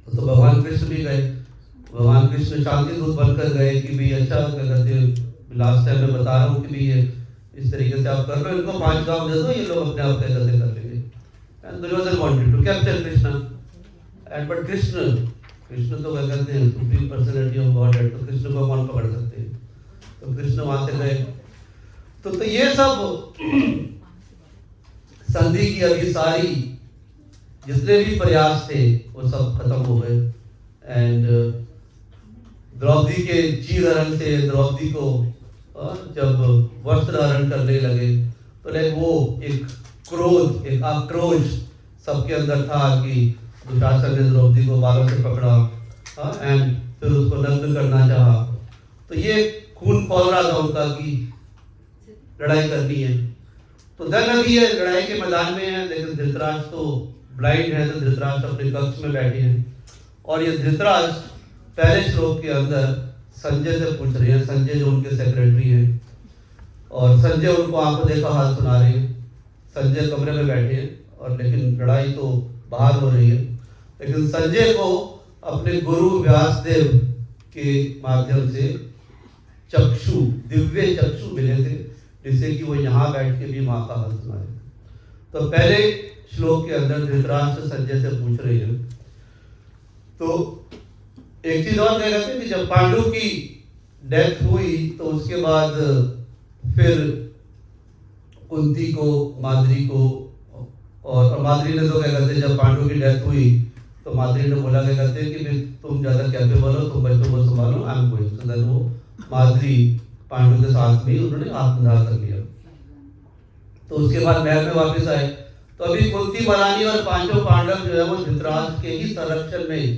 तो भगवान कृष्ण भी गए, भगवान कृष्ण शांति दूत बनकर गए कि भाई अच्छा क्या कहते हैं, लास्ट टाइम मैं बता रहा हूँ कि भाई ये इस तरीके से आप कर रहे हो, इनको 5 गांव दे दो, ये लोग अपने आप क्या कहते कर लेंगे। And Duryodhan wanted to capture Krishna and but Krishna तो क्या कहते हैं सुप्रीम पर्सनैलिटी ऑफ गॉड है, तो कृष्ण को कौन पकड़ सकते हैं। तो कृष्ण वहां से गए। तो ये सब संधि की अभी सारी जितने भी प्रयास थे वो सब खत्म हो गए। एंड द्रौपदी के चीरहरण से द्रौपदी को जब वस्त्र हरण करने लगे तो लाइक वो एक क्रोध, एक आक्रोश सबके अंदर था कि दुशासन ने द्रौपदी को बालों से पकड़ा एंड फिर उसको नग्न करना चाहा। तो ये खून खौल रहा था उनका कि लड़ाई करनी है। तो धन अभी ये लड़ाई के मैदान में है, लेकिन धृतराष्ट्र तो ब्लाइंड है। तो धृतराष्ट्र अपने कक्ष में बैठे हैं और ये धृतराष्ट्र पहले श्लोक के अंदर संजय से पूछ रहे हैं, संजय जो उनके सेक्रेटरी हैं, और संजय उनको आंखों देखा हाल सुना रहे हैं। संजय कमरे में बैठे हैं और लेकिन लड़ाई तो बाहर हो रही है। लेकिन संजय को अपने गुरु व्यासदेव के माध्यम से चक्षु, दिव्य चक्षु मिले थे, जिससे कि वो यहाँ बैठ के भी माँ का हाल सुनाए। तो पहले श्लोक के अंदर धृतराष्ट्र संजय से पूछ रहे हैं। तो एक चीज और कह रहे थे कि जब पांडु की डेथ हुई तो उसके बाद फिर कुंती को, माद्री को, और माद्री ने तो क्या कहते हैं जब पांडु की डेथ हुई तो माद्री ने बोला क्या कहते हैं कि तुम ज्यादा कैपेबल हो, तुम बच्चों को संभालो, आई एम गोइंग। तो देन वो माद्री पांडु के साथ में उन्होंने आत्मदाह कर लिया। तो उसके बाद महल में वापस आए तो तो अभी कुंती महारानी और पांचों पांडव जो है वो धृतराष्ट्र के ही संरक्षण में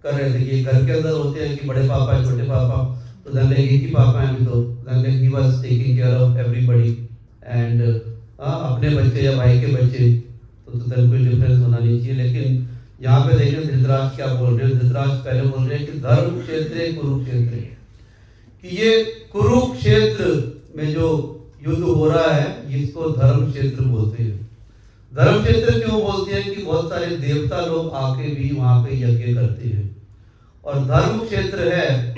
कर रहे थे। ये घर के अंदर होते हैं कि बड़े पापा छोटे पापा, तो धन एक ही पापा हैं अभी, तो धन he was taking care of everybody and अपने बच्चे या भाई के बच्चे, तो धन कोई डिफरेंस होना नहीं चाहिए। लेकिन यहाँ पे देखें धृतराष्ट्र क्या बोल रहे हैं। धृतराष्ट्र पहले बोल रहे हैं कि धर्म क्षेत्र कुरुक्षेत्र, कि ये कुरुक्षेत्र में जो युद्ध हो रहा है इसको धर्म क्षेत्र बोलते हैं। धर्म क्षेत्र क्यों बोलते हैं कि बहुत सारे देवता लोग आके भी वहां पे यज्ञ करते हैं, और धर्म क्षेत्र है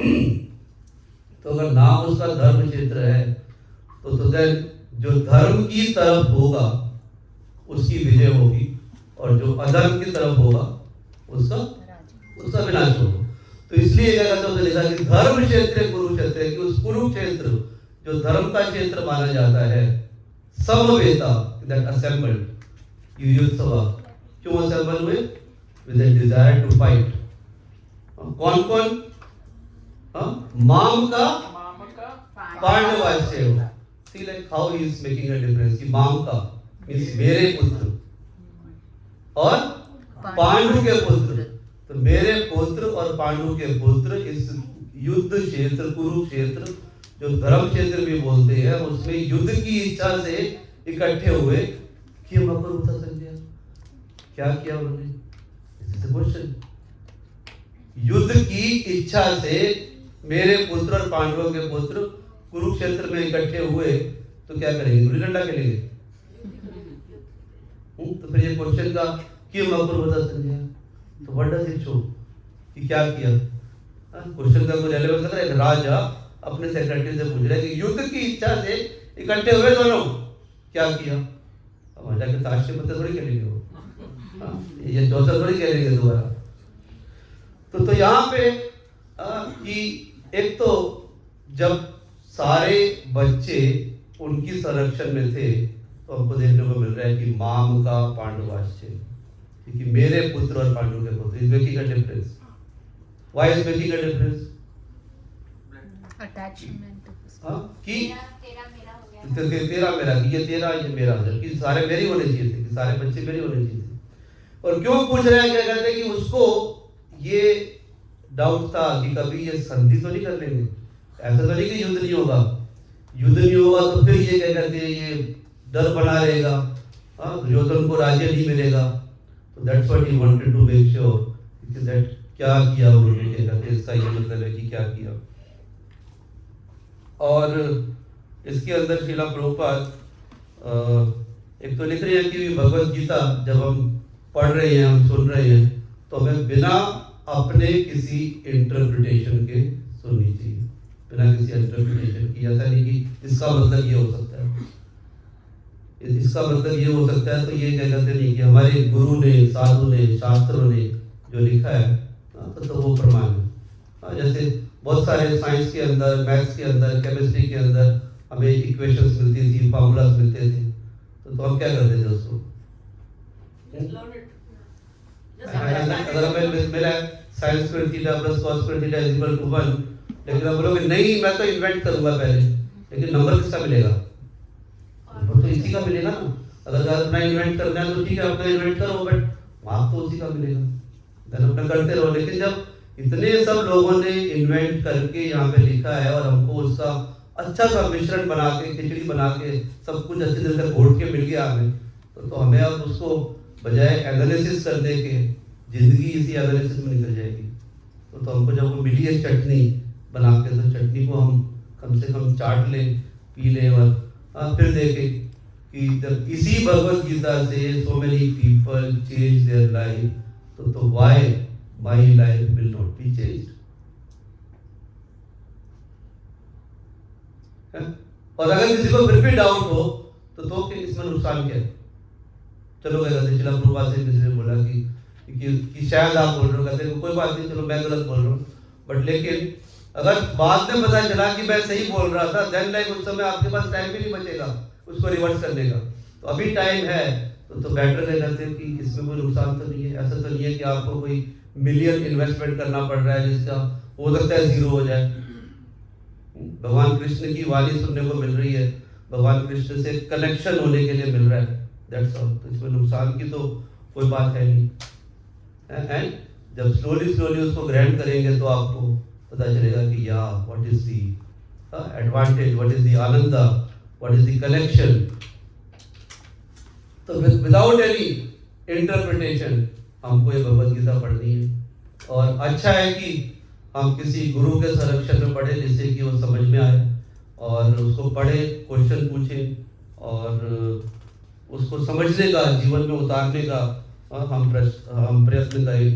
तो अगर नाम उसका धर्म क्षेत्र है तो देन जो धर्म की तरफ होगा उसकी विजय होगी, और जो अधर्म की तरफ होगा उसका विनाश होगा। तो इसलिए क्या कहते हैं, लिखा कि धर्म क्षेत्र कुरुक्षेत्र है, कि उस कुरुक्षेत्र जो धर्म का क्षेत्र माना जाता है, समवेता दैट असेंबल्ड युद्धसभा, क्यों असेंबल हुए? With a desire to fight. कौन कौन? माम का पांडवाश्चैव। See like how he is making a difference, कि माम का मींस मेरे पुत्र और पांडु के पुत्र, तो मेरे पुत्र और पांडु के पुत्र इस युद्ध क्षेत्र कुरुक्षेत्र जो धर्म क्षेत्र भी बोलते हैं उसमें युद्ध की इच्छा से इकट्ठे हुए। कि मकर होता संजय क्या किया उन्होंने? क्वेश्चन। युद्ध की इच्छा से मेरे पुत्र और पांडवों के पुत्र कुरुक्षेत्र में इकट्ठे हुए, तो क्या करेंगे? गुल्ली डंडा खेलेंगे। तो फिर ये क्वेश्चन का क्यों मकर होता संजय, तो व्हाट डज इट शो कि क्या किया? क्वेश्चन का कोई रेलेवेंस लग रहा है? राजा अपने सेक्रेटरी से पूछ रहे हैं कि युद्ध की इच्छा से इकट्ठे हुए दोनों, क्या किया? अब जाके ताश के पत्ते थोड़ी खेलेंगे वो, ये चौसर थोड़ी खेलेंगे दोबारा। तो यहाँ पे कि एक तो जब सारे बच्चे उनकी संरक्षण में थे तो हमको देखने को मिल रहा है कि माम का पांडवाश्चैव, क्योंकि मेरे पुत्र और पांडु के पुत्र, is making a difference. Why is making a difference? Attachment कि तेरा मेरा, कि ये तेरा ये मेरा, जबकि सारे मेरे होने चाहिए थे, कि सारे बच्चे मेरे होने चाहिए थे। और क्यों पूछ रहे हैं? क्या कहते हैं कि उसको ये डाउट था कि कभी ये संधि तो नहीं कर लेंगे, ऐसा तो नहीं कि युद्ध नहीं होगा। युद्ध नहीं होगा तो फिर ये क्या कहते हैं, ये डर बना रहेगा, दुर्योधन को राज्य नहीं मिलेगा। तो that's what he wanted to make sure that क्या किया उन्होंने, क्या कहते हैं, इसका ये मतलब है कि क्या किया। और इसके अंदर श्रीला प्रभुपाद एक तो लिख रहे हैं कि भगवत गीता जब हम पढ़ रहे हैं, हम सुन रहे हैं, तो हमें बिना अपने किसी इंटरप्रिटेशन के सुननी चाहिए, बिना किसी इंटरप्रिटेशन की। ऐसा नहीं कि इसका मतलब ये हो सकता है, इसका मतलब ये हो सकता है, तो ये क्या कहते नहीं कि हमारे गुरु ने, साधु ने, शास्त्रों ने जो लिखा है तो वो प्रमाण है। जैसे बहुत सारे साइंस के अंदर, मैथ्स के अंदर, केमिस्ट्री के अंदर हमें इक्वेशंस मिलती थी, फार्मूलाज मिलते थे, तो हम क्या करते थे उसको? अगर हमें मेरा sin square theta plus cos square theta is equal to 1, लेकिन आप बोलोगे नहीं मैं तो इन्वेंट करूंगा पहले, लेकिन नंबर किसका मिलेगा? नंबर तो इसी का मिलेगा ना। अगर अपना इन्वेंट करना है तो ठीक है, अपना इन्वेंट करो, बट मार्क तो उसी का मिलेगा, देन अपना करते रहो। लेकिन जब इतने सब लोगों ने इन्वेंट करके यहाँ पे लिखा है और हमको उसका अच्छा सा मिश्रण बना के, खिचड़ी बना के, सब कुछ अच्छी तरह से घोट के मिल गया हमें, तो हमें अब उसको बजाय एनालिसिस करने के जिंदगी इसी एनालिसिस में निकल जाएगी। तो हमको जब वो मिली है चटनी बना के, तो चटनी को हम कम से कम चाट लें, पी लें, और फिर देखें कि जब इसी भगवत गीता से so many people change their life, तो why my life will not be changed? और अगर किसी को फिर भी डाउट हो तो इसमें नुकसान क्या है? चलो क्या कहते, शिला प्रभुपाद से किसी ने बोला कि शायद आप बोल रहे हो, कहते कोई बात नहीं, चलो मैं गलत बोल रहा हूँ, बट लेकिन अगर बाद में पता चला कि मैं सही बोल रहा था, देन लाइक उस समय आपके पास टाइम भी नहीं बचेगा उसको रिवर्स करने का। तो अभी टाइम है तो बेटर क्या कहते हैं कि इसमें कोई नुकसान तो नहीं है। ऐसा तो नहीं है कि आपको कोई मिलियन इन्वेस्टमेंट करना पड़ रहा है जिसका हो सकता है जीरो हो जाए। भगवान कृष्ण की वाणी सुनने को मिल रही है, भगवान कृष्ण से कनेक्शन होने के लिए मिल रहा है, दैट्स ऑल। तो इसमें नुकसान की तो कोई बात है नहीं। एंड जब स्लोली उसको ग्रहण करेंगे तो आपको पता चलेगा कि या what is the advantage, what is the Ananda, what is the connection. तो विदाउट एनी इंटरप्रिटेशन हमको ये भगवद गीता पढ़नी है। और अच्छा है कि हम किसी गुरु के संरक्षण में पढ़े जिससे कि वो समझ में आए, और उसको पढ़े, क्वेश्चन पूछें और उसको समझने का, जीवन में उतारने का हम प्रयत्न करें।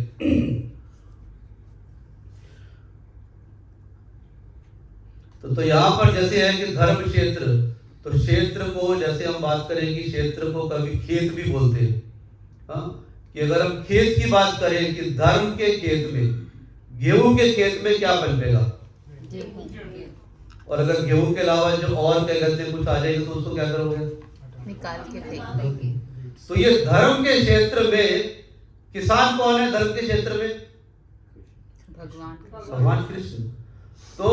तो यहाँ पर जैसे है कि धर्म क्षेत्र, तो क्षेत्र को जैसे हम बात करें कि क्षेत्र को कभी खेत भी बोलते हैं। कि अगर हम खेत की बात करें कि धर्म के खेत में, गेहूं के खेत में क्या पनपेगा, और अगर गेहूं के अलावा जो और क्या कहते हैं कुछ आ जाएगा तो उसको क्या करोगे, निकाल के फेंक देंगे। तो ये धर्म के क्षेत्र में किसान कौन है? धर्म के क्षेत्र में भगवान कृष्ण। तो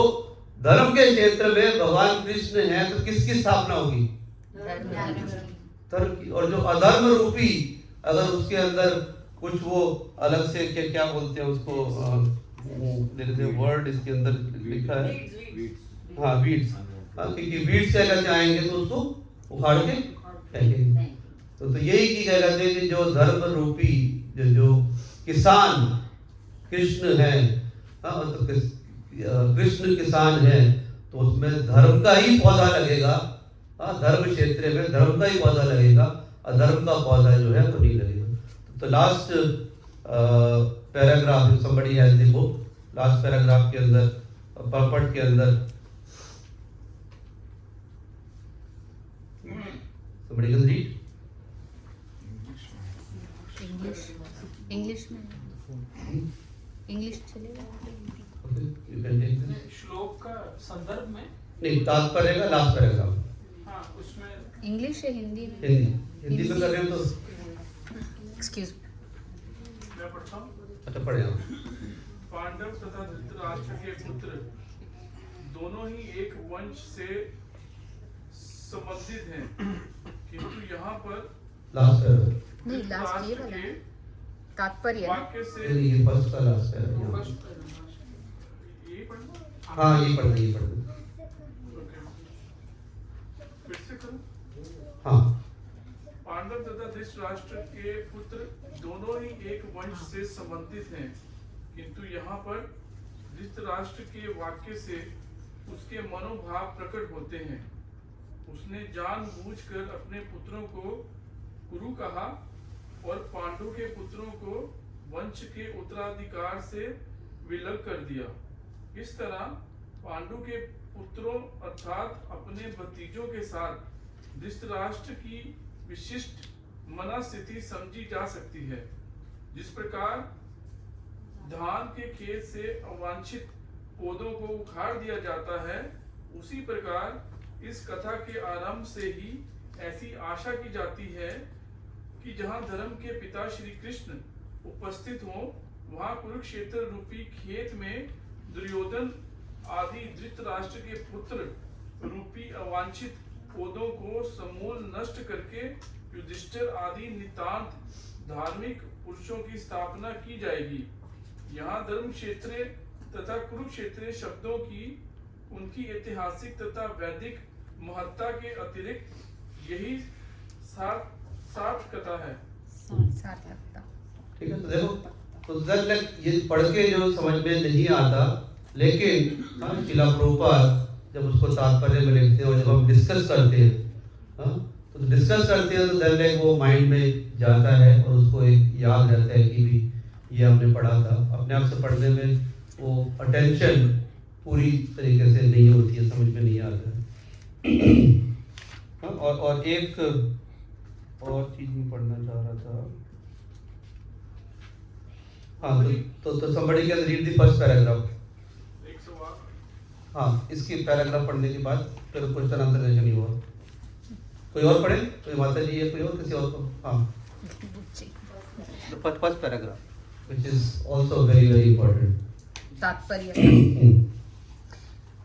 धर्म के क्षेत्र में भगवान कृष्ण है तो किसकी स्थापना होगी? धर्म की। और जो अधर्म रूपी अगर उसके अंदर कुछ वो अलग से क्या बोलते हैं उसको, वर्ड इसके अंदर लिखा है, हाँ वीड्स, क्योंकि वीड्स क्या कहते आएंगे तो उसको उखाड़ के फेंकेंगे। तो यही की क्या कहते हैं कि जो धर्म रूपी जो किसान कृष्ण है, तो कृष्ण किसान है, तो उसमें धर्म का ही पौधा लगेगा। धर्म क्षेत्र में धर्म का ही पौधा लगेगा, अधर्म का पौधा जो है वो नहीं लगेगा। तो last paragraph, if somebody has the book, last paragraph के अंदर, पर्पट के अंदर, somebody can read? इंग्लिश में इंग्लिश चलेगा। Okay, you can take this. श्लोक का संदर्भ में नहीं, तात्पर्य का लास्ट पैराग्राफ। हाँ, उसमें इंग्लिश या हिंदी में? हिंदी में कर रहे हो तो एक्सक्यूज। मैं पढ़ता हूँ। अच्छा पढ़े आप। पांडव तथा धृतराष्ट्र के पुत्र दोनों ही एक वंश से संबंधित हैं, किंतु यहाँ पर लास्ट पैराग्राफ नहीं, लास्ट ये वाला है, तात्पर्य वाक्य से ये फर्स्ट का लास्ट पैराग्राफ। ये पढ़ना, हाँ ये पढ़ना, ये पढ़ना। फिर से करूं? हाँ। पांडव तथा धृतराष्ट्र के पुत्र दोनों ही एक वंश से संबंधित हैं, किंतु यहाँ पर धृतराष्ट्र के वाक्य से उसके मनोभाव प्रकट होते हैं। उसने जानबूझकर अपने पुत्रों को कुरु कहा और पांडु के पुत्रों को वंश के उत्तराधिकार से विलग कर दिया। इस तरह पांडु के पुत्रों अर्थात अपने भतीजों के साथ धृतराष्ट्र की विशिष्ट मनस्थिति समझी जा सकती है। जिस प्रकार धान के खेत से अवांछित पौधों को उखाड़ दिया जाता है, उसी प्रकार इस कथा के आरंभ से ही ऐसी आशा की जाती है कि जहाँ धर्म के पिता श्री कृष्ण उपस्थित हों, वहाँ कुरुक्षेत्र रूपी खेत में दुर्योधन आदि धृतराष्ट्र के पुत्र रूपी अवांछित पौधों को समूल नष्ट करके युधिष्ठिर आदि नितांत धार्मिक पुरुषों की स्थापना की जाएगी। यहाँ धर्म क्षेत्र तथा कुरुक्षेत्र शब्दों की उनकी ऐतिहासिक तथा वैदिक महत्ता के अतिरिक्त यही सार्थकता है। सार्थकता। ठीक है, तो देखो, तो ये पढ़ के जो समझ में नहीं आता, लेकिन शिला प्रभुपाद जब उसको तात्पर्य में लिखते हैं और जब हम डिस्कस करते हैं, तो डिस्कस करते हैं तो देन वो माइंड में जाता है और उसको एक याद रहता है कि भी ये हमने पढ़ा था। अपने आप से पढ़ने में वो अटेंशन पूरी तरीके से नहीं होती है, समझ में नहीं आता है। और एक और चीज में पढ़ना चाह रहा था। हाँ, तो somebody can read the first paragraph। हाँ, इसकी पैराग्राफ पढ़ने के बाद फिर क्वेश्चन आंसर सेशन ही हुआ। कोई और पढ़े? कोई माता जी है, कोई और किसी और को? हाँ, the first paragraph, which is also very very important। तात्पर्य।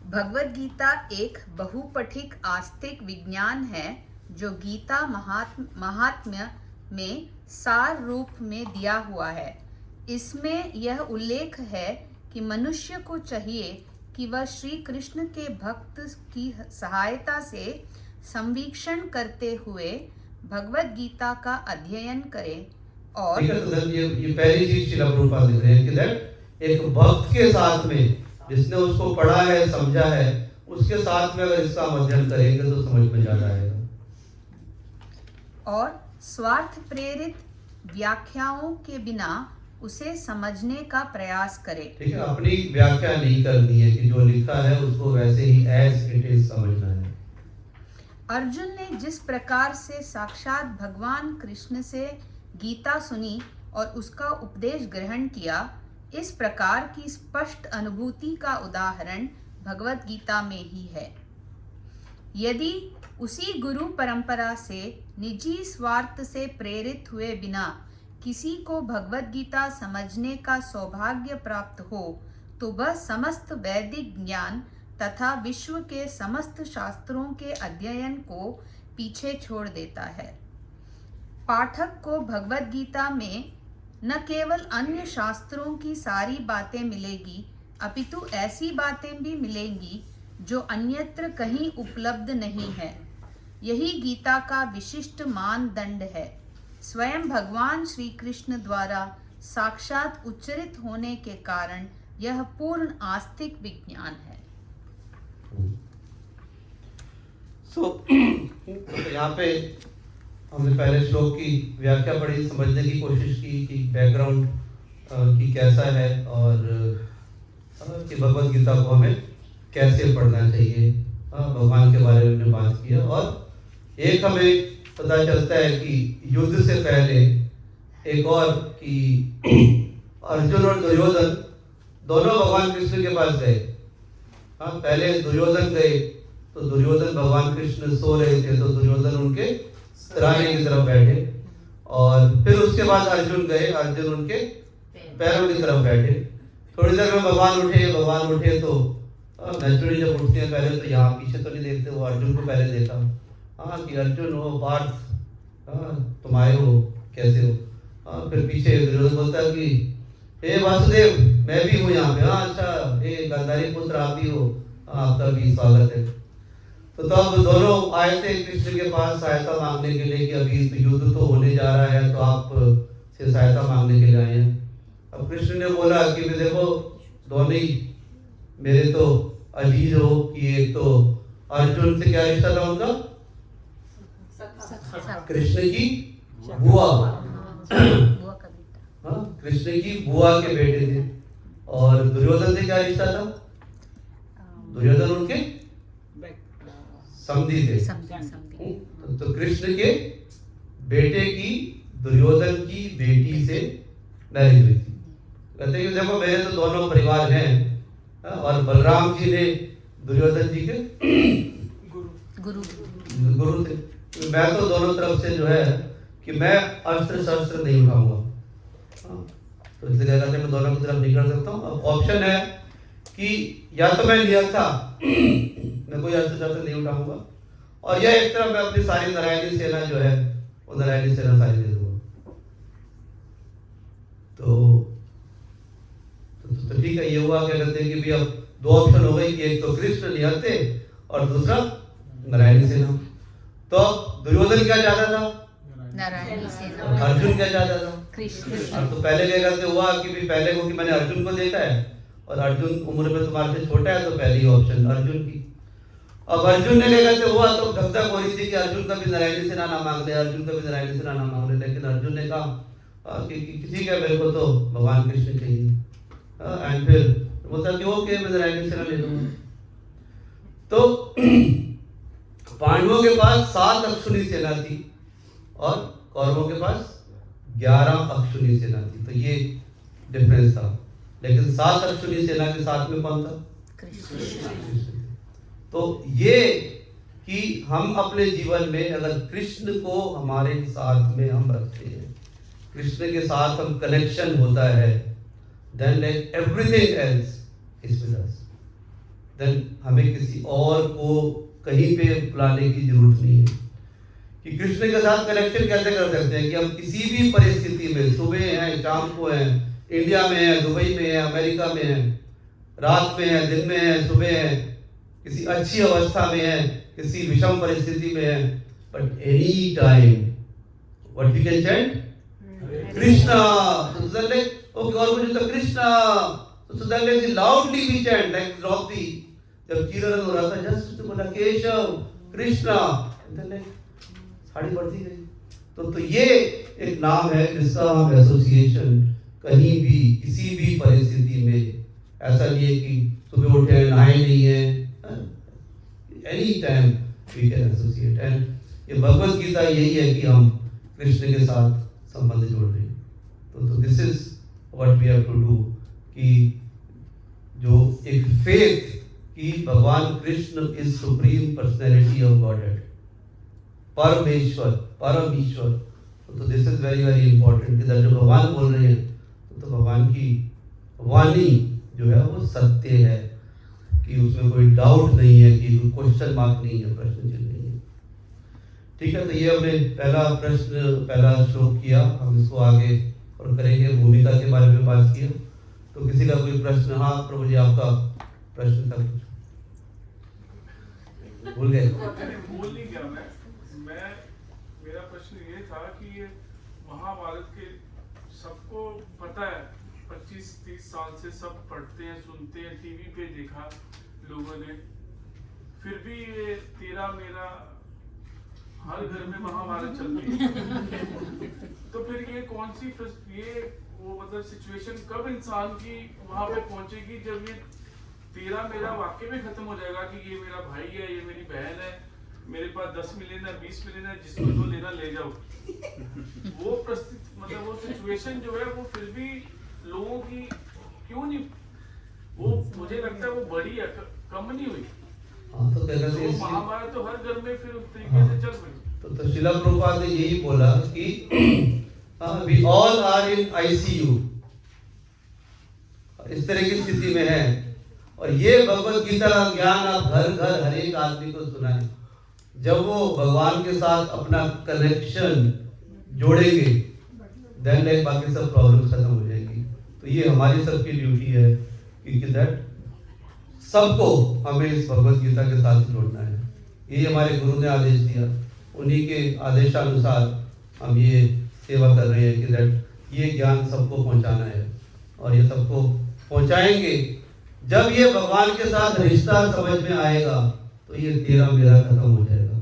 भगवद गीता एक बहुपठिक आस्तिक विज्ञान है जो गीता महात्म्य में सार रूप में दिया हुआ है। इसमें यह उल्लेख है कि मनुष्य को चाहिए कि वह श्री कृष्ण के भक्त की सहायता से संवीक्षण करते हुए भगवत गीता का अध्ययन करे और ठीक है, तो then ये पहली चीज श्रील प्रभुपाद लिख रहे हैं कि that एक भक्त के साथ में जिसने उसको पढ़ा है समझा है उसके साथ में अगर इसका अध्ययन करेंगे तो समझ में ज्यादा आएगा। और स्वार्थ प्रेरित व्याख्याओं के बिना उसे समझने का प्रयास करे। ठीक है, अपनी व्याख्या नहीं करनी है कि जो लिखा है उसको वैसे ही एज इट इज समझना है। अर्जुन ने जिस प्रकार से साक्षात भगवान कृष्ण से गीता सुनी और उसका उपदेश ग्रहण किया, इस प्रकार की स्पष्ट अनुभूति का उदाहरण भगवत गीता में ही है। यदि उसी गुरु परंपरा से निजी स्वार्थ से प्रेरित हुए बिना किसी को भगवत गीता समझने का सौभाग्य प्राप्त हो तो वह समस्त वैदिक ज्ञान तथा विश्व के समस्त शास्त्रों के अध्ययन को पीछे छोड़ देता है। पाठक को भगवत गीता में न केवल अन्य शास्त्रों की सारी बातें मिलेगी अपितु ऐसी बातें भी मिलेंगी जो अन्यत्र कहीं उपलब्ध नहीं है। यही गीता का विशिष्ट मानदंड है। स्वयं भगवान श्री कृष्ण द्वारा साक्षात उच्चरित होने के कारण यह पूर्ण आस्तिक विज्ञान है। यहाँ पे हमने पहले श्लोक की व्याख्या पढ़ी, समझने की कोशिश की कि बैकग्राउंड की कैसा है और कि भगवत गीता को हमें कैसे पढ़ना चाहिए, भगवान के बारे में बात की है। और एक हमें पता चलता है कि युद्ध से पहले एक और कि अर्जुन और दुर्योधन दोनों भगवान कृष्ण के पास गए। पहले दुर्योधन गए तो दुर्योधन भगवान कृष्ण सो रहे थे तो दुर्योधन उनके सराहने की तरफ बैठे, और फिर उसके बाद अर्जुन गए, अर्जुन उनके पैरों की तरफ बैठे। थोड़ी देर में भगवान उठे तो नेचुरली जब उठते हैं पहले तो यहाँ पीछे तो नहीं देखते, वो अर्जुन को पहले देखा। कि अर्जुन हो, पार्थ, तुम आए हो, कैसे हो। फिर पीछे दुर्योधन बोलता है कि हे वासुदेव, मैं भी हूँ यहाँ पे। अच्छा, हे गांधारी पुत्र, आप भी हो, आपका भी स्वागत है। तो तब दोनों आए थे कृष्ण के पास सहायता मांगने के लिए कि अभी तो युद्ध तो होने जा रहा है तो आप से सहायता मांगने के लिए आए हैं। अब कृष्ण ने बोला कि देखो, दोनों ही मेरे तो अजीज हो कि एक तो अर्जुन से क्या रिश्ता था उनका, कृष्ण की बुआ, कृष्ण की बुआ के बेटे थे। और दुर्योधन से क्या रिश्ता था, दुर्योधन उनके समधी थे। तो कृष्ण के बेटे की दुर्योधन की बेटी से मैरिज हुई थी। कहते हैं कि देखो, मेरे तो दोनों परिवार हैं। और बलराम जी ने दुर्योधन जी के गुरु थे। मैं तो दोनों तरफ से जो है कि मैं अस्त्र शस्त्र नहीं उठाऊंगा, तो इसलिए कहते हैं मैं दोनों की तरफ नहीं कर सकता हूँ। अब ऑप्शन है कि या तो मैं निहत्था, मैं कोई अस्त्र शस्त्र नहीं उठाऊंगा, और यह एक तरफ मैं अपनी सारी नारायणी सेना जो है वो नारायणी सेना सारी दे दूंगा। तो ठीक है, ये हुआ। क्या कहते हैं कि भी अब दो ऑप्शन हो गए कि एक तो कृष्ण निहत्थे और दूसरा नारायणी सेना। तो दुर्योधन क्या चाहता था, नारायणी सेना। अर्जुन क्या चाहता था, कृष्ण। और तो पहले क्या कहते हुआ कि भी पहले को कि मैंने अर्जुन को देखा है और अर्जुन उम्र में तुम्हारे से छोटा है, तो पहली ऑप्शन अर्जुन की। अब अर्जुन ने क्या कहते हुआ तो धकधक हो रही थी कि अर्जुन का भी नारायणी सेना ना मांग ले, अर्जुन का भी नारायणी सेना ना मांग ले। लेकिन अर्जुन ने कहा कि किसी का मेरे को तो भगवान कृष्ण चाहिए। एंड फिर बोलता कि ओके, मैं नारायणी सेना ले लूंगा। तो पांडवों के पास 7 अक्षुणी सेना थी और कौरवों के पास 11 अक्षुणी सेना थी। तो ये डिफरेंस था। लेकिन 7 अक्षुणी सेना के साथ में कौन था, कृष्ण। तो ये कि हम अपने जीवन में अगर कृष्ण को हमारे साथ में हम रखते हैं, कृष्ण के साथ हम कनेक्शन होता है, then like everything else is with us. Then हमें किसी और को कहीं पे बुलाने की जरूरत नहीं है। कि कृष्ण के साथ कनेक्शन कैसे कर सकते हैं कि हम किसी भी परिस्थिति में, सुबह हैं, शाम को हैं, इंडिया में है, दुबई में है, अमेरिका में है, रात में है, दिन में है, सुबह है, किसी अच्छी अवस्था में है, किसी विषम परिस्थिति में है, but any time what we can chant Krishna. So then like, okay, और मुझे तो Krishna. So then like loudly we chant like Draupadi जब कीर्तन हो रहा था जस्ट तो बोला केशव कृष्णा. then like साड़ी बढ़ती गई. तो ये एक नाम है जिसका हम एसोसिएशन कहीं भी किसी भी परिस्थिति में, ऐसा नहीं है कि सुबह उठे नहाए नहीं है, any time we can associate. And ये भगवत गीता यही है कि हम कृष्ण के साथ संबंध जोड़ रहे हैं. तो this is what we have to do कि जो एक फेथ कि भगवान Krishna is supreme personality of godhead, परमेश्वर, परम ईश्वर. तो this is very very important कि जो भगवान बोल रहे हैं तो भगवान की वाणी जो है वो सत्य है, कि उसमें कोई डाउट नहीं है, कि कोई क्वेश्चन मार्क नहीं है, प्रश्न चिन्ह नहीं है. ठीक है, तो ये हमने पहला श्लोक किया. हम इसको आगे और करेंगे. भूमिका के बारे में बात किया. तो किसी का कोई प्रश्न? हाँ प्रभु जी, आपका प्रश्न था कुछ? भूल गए? भूल नहीं गया मैं मेरा प्रश्न ये था कि ये महाभारत के सबको पता है, 25-30 साल से सब पढ़ते हैं, सुनते हैं, टीवी पे देखा लोगों ने, फिर भी ये तेरा मेरा हर घर में महाभारत चलती है. तो फिर ये कौन सी वो मतलब सिचुएशन कब इंसान की वहां पे पहुंचेगी जब ये तेरा मेरा वाक्य में खत्म हो जाएगा कि ये मेरा भाई है, ये मेरी बहन है, मेरे पास 10 मिलियन है, 20 मिलियन है, जिसको जो लेना ले जाओ. वो मतलब वो सिचुएशन जो है वो फिर भी लोगों की क्यों नहीं, वो मुझे लगता है वो बड़ी है, कम नहीं हुई. तो महाभारत तो हर घर में फिर उस तरीके से चल रही. तो श्रील प्रभुपाद ने यही बोला कि we all are in ICU, इस तरह की स्थिति में है. और ये भगवत गीता का ज्ञान आप घर घर हर एक आदमी को सुनाएं. जब वो भगवान के साथ अपना कनेक्शन जोड़ेंगे देन लाइक बाकी सब प्रॉब्लम खत्म हो जाएगी. तो ये हमारी सबकी ड्यूटी है कि दैट सबको हमें इस भगवत गीता के साथ जोड़ना है. ये हमारे गुरु ने आदेश दिया, उन्हीं के आदेशानुसार हम ये सेवा कर रहे हैं कि दैट ये ज्ञान सबको पहुंचाना है. और ये सबको पहुंचाएंगे. जब ये भगवान के साथ रिश्ता समझ में आएगा तो ये तेरा मेरा खत्म हो जाएगा.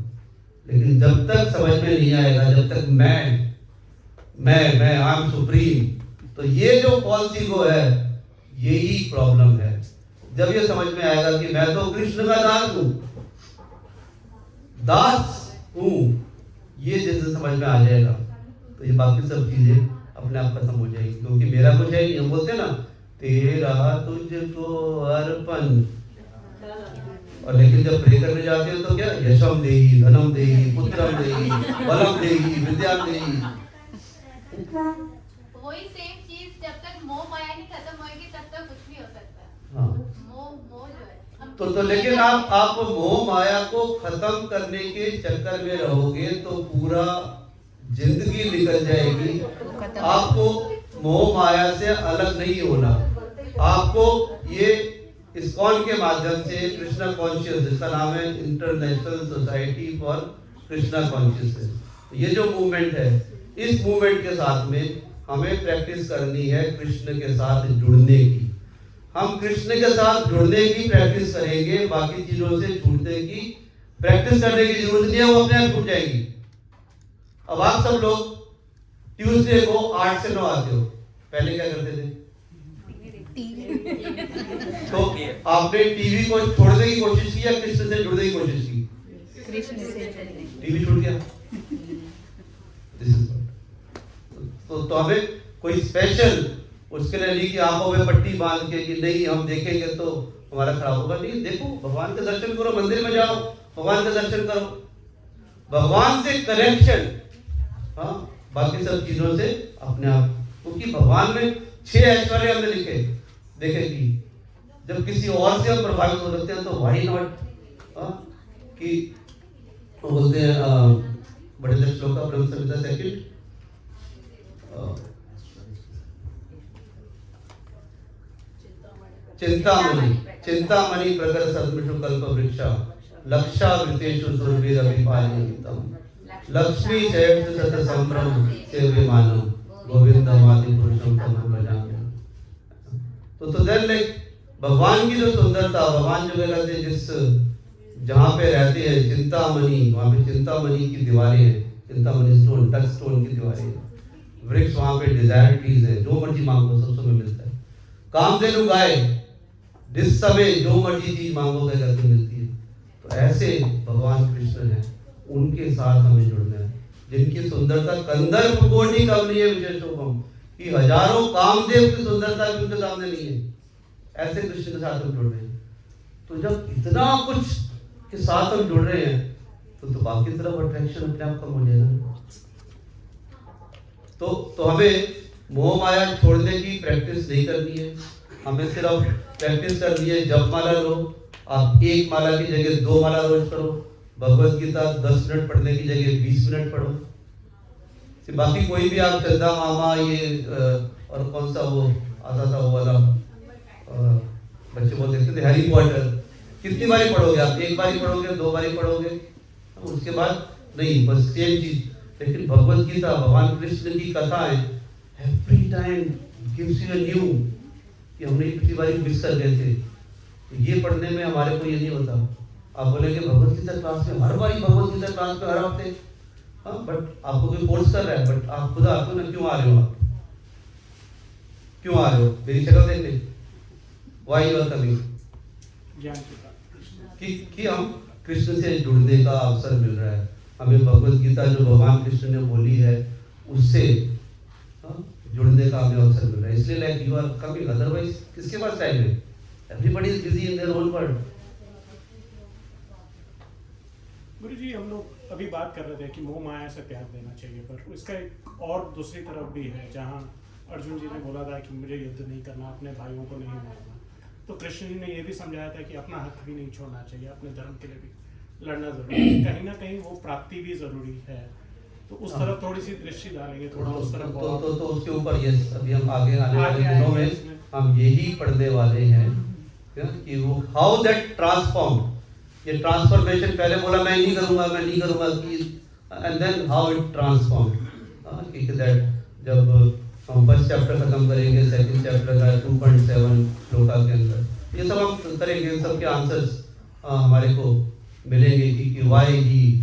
लेकिन जब तक समझ में नहीं आएगा, जब तक मैं आई एम सुप्रीम, तो ये जो फॉल्स ईगो है यही प्रॉब्लम है. जब ये समझ में आएगा कि मैं तो कृष्ण का दास हूँ, ये जैसे समझ में आ जाएगा तो ये बाकी सब चीजें अपने आप खत्म हो जाएगी. क्योंकि मेरा कुछ है नहीं. हम बोलते ना तेरा तुझको अर्पण, और लेकिन जब प्रे करने जाते हैं तो क्या यशम देही, धनम देही, पुत्रम देही, बलम देही, विद्याम देही. वही सेम चीज जब तक मोह माया नहीं खत्म होएगी तब तक कुछ भी हो सकता है. हाँ. मोह जो है तो लेकिन आप मोह माया को खत्म करने के चक्कर में रहोगे तो पूरा जिंदगी निकल जाएगी. आपको मोह माया से अलग नहीं होना. आपको ये इस्कॉन के माध्यम से कृष्णा कॉन्शियस, जिसका नाम है international society for Krishna consciousness, ये जो मूवमेंट है, इस मूवमेंट के साथ में हमें प्रैक्टिस करनी है कृष्ण के साथ जुड़ने की. हम कृष्ण के साथ जुड़ने की प्रैक्टिस करेंगे, बाकी चीजों से छूटने की प्रैक्टिस करने की जरूरत नहीं है, वो अपने आप छूट जाएगी. अब आप सब लोग ट्यूसडे को 8 से 9 आते हो. पहले क्या करते थे? तो आपने टीवी को छोड़ने की कोशिश की या कृष्ण से जुड़ने की कोशिश की? कृष्ण से. टीवी छूट गया. तो हमें कोई स्पेशल उसके लिए नहीं कि आंखों में पट्टी बांध के कि नहीं हम देखेंगे तो हमारा खराब होगा. नहीं, देखो भगवान के दर्शन करो, मंदिर में जाओ, भगवान के दर्शन करो, भगवान से कनेक्शन. हाँ, बाकी सब चीजों से अपने आप. क्योंकि भगवान में 6 ऐश्वर्य हमने लिखे. देखे कि जब किसी और से हम प्रभावित हो सकते हैं तो व्हाई नॉट, कि बोलते हैं What is the shloka? Brahma Samhita second. Chintamani प्रकर सदमिषु कल्प वृक्षा लक्षावृतेषु सुरभिरभिपालयितम् लक्ष्मी चैत्र सत संभ्रम सेव्यमानम गोविंदमादि पुरुषम तमं भजामि। तो देन लाइक भगवान की जो सुंदरता, भगवान जो कहते हैं जिस जहाँ पे रहते हैं चिंतामणि, वहाँ पे चिंतामणि की दीवारें हैं, चिंतामणि स्टोन, टच स्टोन की दीवारें हैं, वृक्ष वहाँ पे डिजायर ट्रीज है, जो मर्जी मांगो सब में मिलता है। कामधेनु गाय जिस समय जो मर्जी चीज मांगो करके मिलती है। तो ऐसे भगवान कृष्ण हैं, उनके साथ हमें जुड़ना है, जिनकी सुंदरता कंदर्प कोटि कमनीय विशेषोपम, कि हजारों कामदेव की सुंदरता भी उनके सामने नहीं है। ऐसे कृष्ण के साथ हम जुड़ रहे हैं। तो जब इतना कुछ के साथ हम जुड़ रहे हैं तो बाकी तरफ अट्रैक्शन अपने आप कम हो जाएगा। तो हमें मोह माया छोड़ने की प्रैक्टिस नहीं करनी है, हमें सिर्फ प्रैक्टिस करनी है। जप माला लो, आप एक माला की जगह 2 माला रोज करो, भगवत गीता 10 मिनट पढ़ने की जगह 20 मिनट पढ़ो। बाकी कोई भी आप चंदा मामा ये और कौन सा वो आता था वो वाला बच्चे बोलते थे हैरी पॉटर, कितनी बारी पढ़ोगे आप? 1 बारी पढ़ोगे, 2 बारी पढ़ोगे, उसके बाद नहीं, बस सेम चीज। लेकिन भगवत गीता, भगवान कृष्ण की कथाएं every time gives you a new, कि हमने पिछली बारी मिस कर गए थे। तो ये पढ़ने में हमारे को ये नहीं होता। आप बोलेंगे भगवत गीता क्लास में हर बारी भगवत गीता क्लास में हर हफ्ते, हाँ, बट आपको कोई फोर्स कर रहा है, बट आप खुद आते हो ना, क्यों आ रहे हो? आप क्यों आ रहे हो? मेरी शक्ल देख ले, वाई यू आर कमिंग? कि हम कृष्ण से जुड़ने का अवसर मिल रहा है, हमें भगवत गीता जो भगवान कृष्ण ने बोली है उससे जुड़ने का हमें अवसर मिल रहा है। इसलिए like you are coming, otherwise किसके पास टाइम है? Everybody is busy in their own world. Guru ji, हम लोग अभी बात कर रहे थे कि मोह माया से त्याग देना चाहिए, पर इसका एक और दूसरी तरफ भी है जहाँ अर्जुन जी ने बोला था कि मुझे युद्ध नहीं करना, अपने भाइयों को नहीं मारना। तो कृष्ण जी ने ये भी समझाया था कि अपना हक भी नहीं छोड़ना चाहिए, अपने धर्म के लिए भी लड़ना जरूरी है। कहीं ना कहीं वो प्राप्ति भी जरूरी है। तो उस तरफ थोड़ी सी दृष्टि डालेंगे, थोड़ा उस तरफ तो उसके ऊपर यस, अभी हम आगे आने वाले दिनों में हम यही पढ़ने वाले हैं कि वो हाउ दैट ट्रांसफॉर्म, ये ट्रांसफॉर्मेशन, पहले बोला मैं नहीं करूंगा कि and then how it transform, कि दैट जब हम फर्स्ट चैप्टर खत्म करेंगे, सेकंड चैप्टर का 2.7 श्लोका के अंदर ये सब हम करेंगे, इन सब के आंसर्स हमारे को मिलेंगे कि वाई ही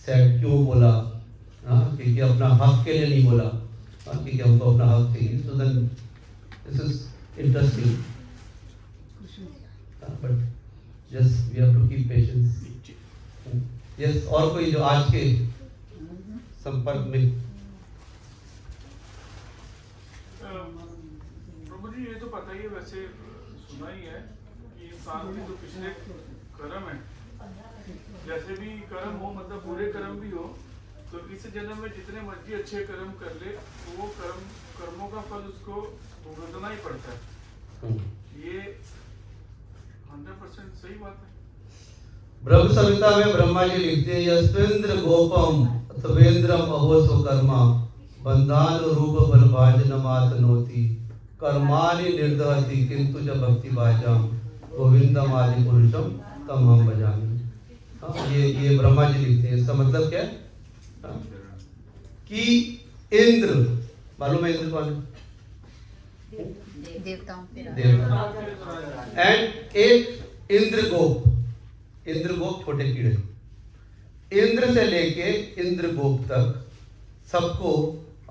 सेड, क्यों बोला, क्योंकि अपना हक के लिए नहीं बोला, क्योंकि हमको अपना हक चाहिए। So then this is interesting, but just we have to keep patience. Yes, और कोई जो आज के संपर्क में? प्रभु जी, ये तो पता ही है, वैसे सुना ही है कि इंसान के जो पिछले कर्म है, जैसे भी कर्म हो, मतलब बुरे कर्म भी हो, तो इस जन्म में जितने मर्जी अच्छे कर्म कर ले तो वो कर्मों का फल उसको भुगतना ही पड़ता है। ये 100% सही बात है। ब्रह्म संहिता में ब्रह्मा जी लिखते हैं यस्वेंद्र गोपम अथवेंद्रम अहो स्वकर्मा बंधान रूप बलभाजनमात नोति कर्माणि निर्दहति किंतु च भक्ति भाजाम गोविंदम आदि पुरुषम तम हम भजामि। ये ब्रह्मा जी लिखते हैं। इसका मतलब क्या है? कि इंद्र, मालूम है इंद्र कौन है? देवताओं एंड एक इंद्रगोप छोटे कीड़े, इंद्र से लेके इंद्रगोप तक सबको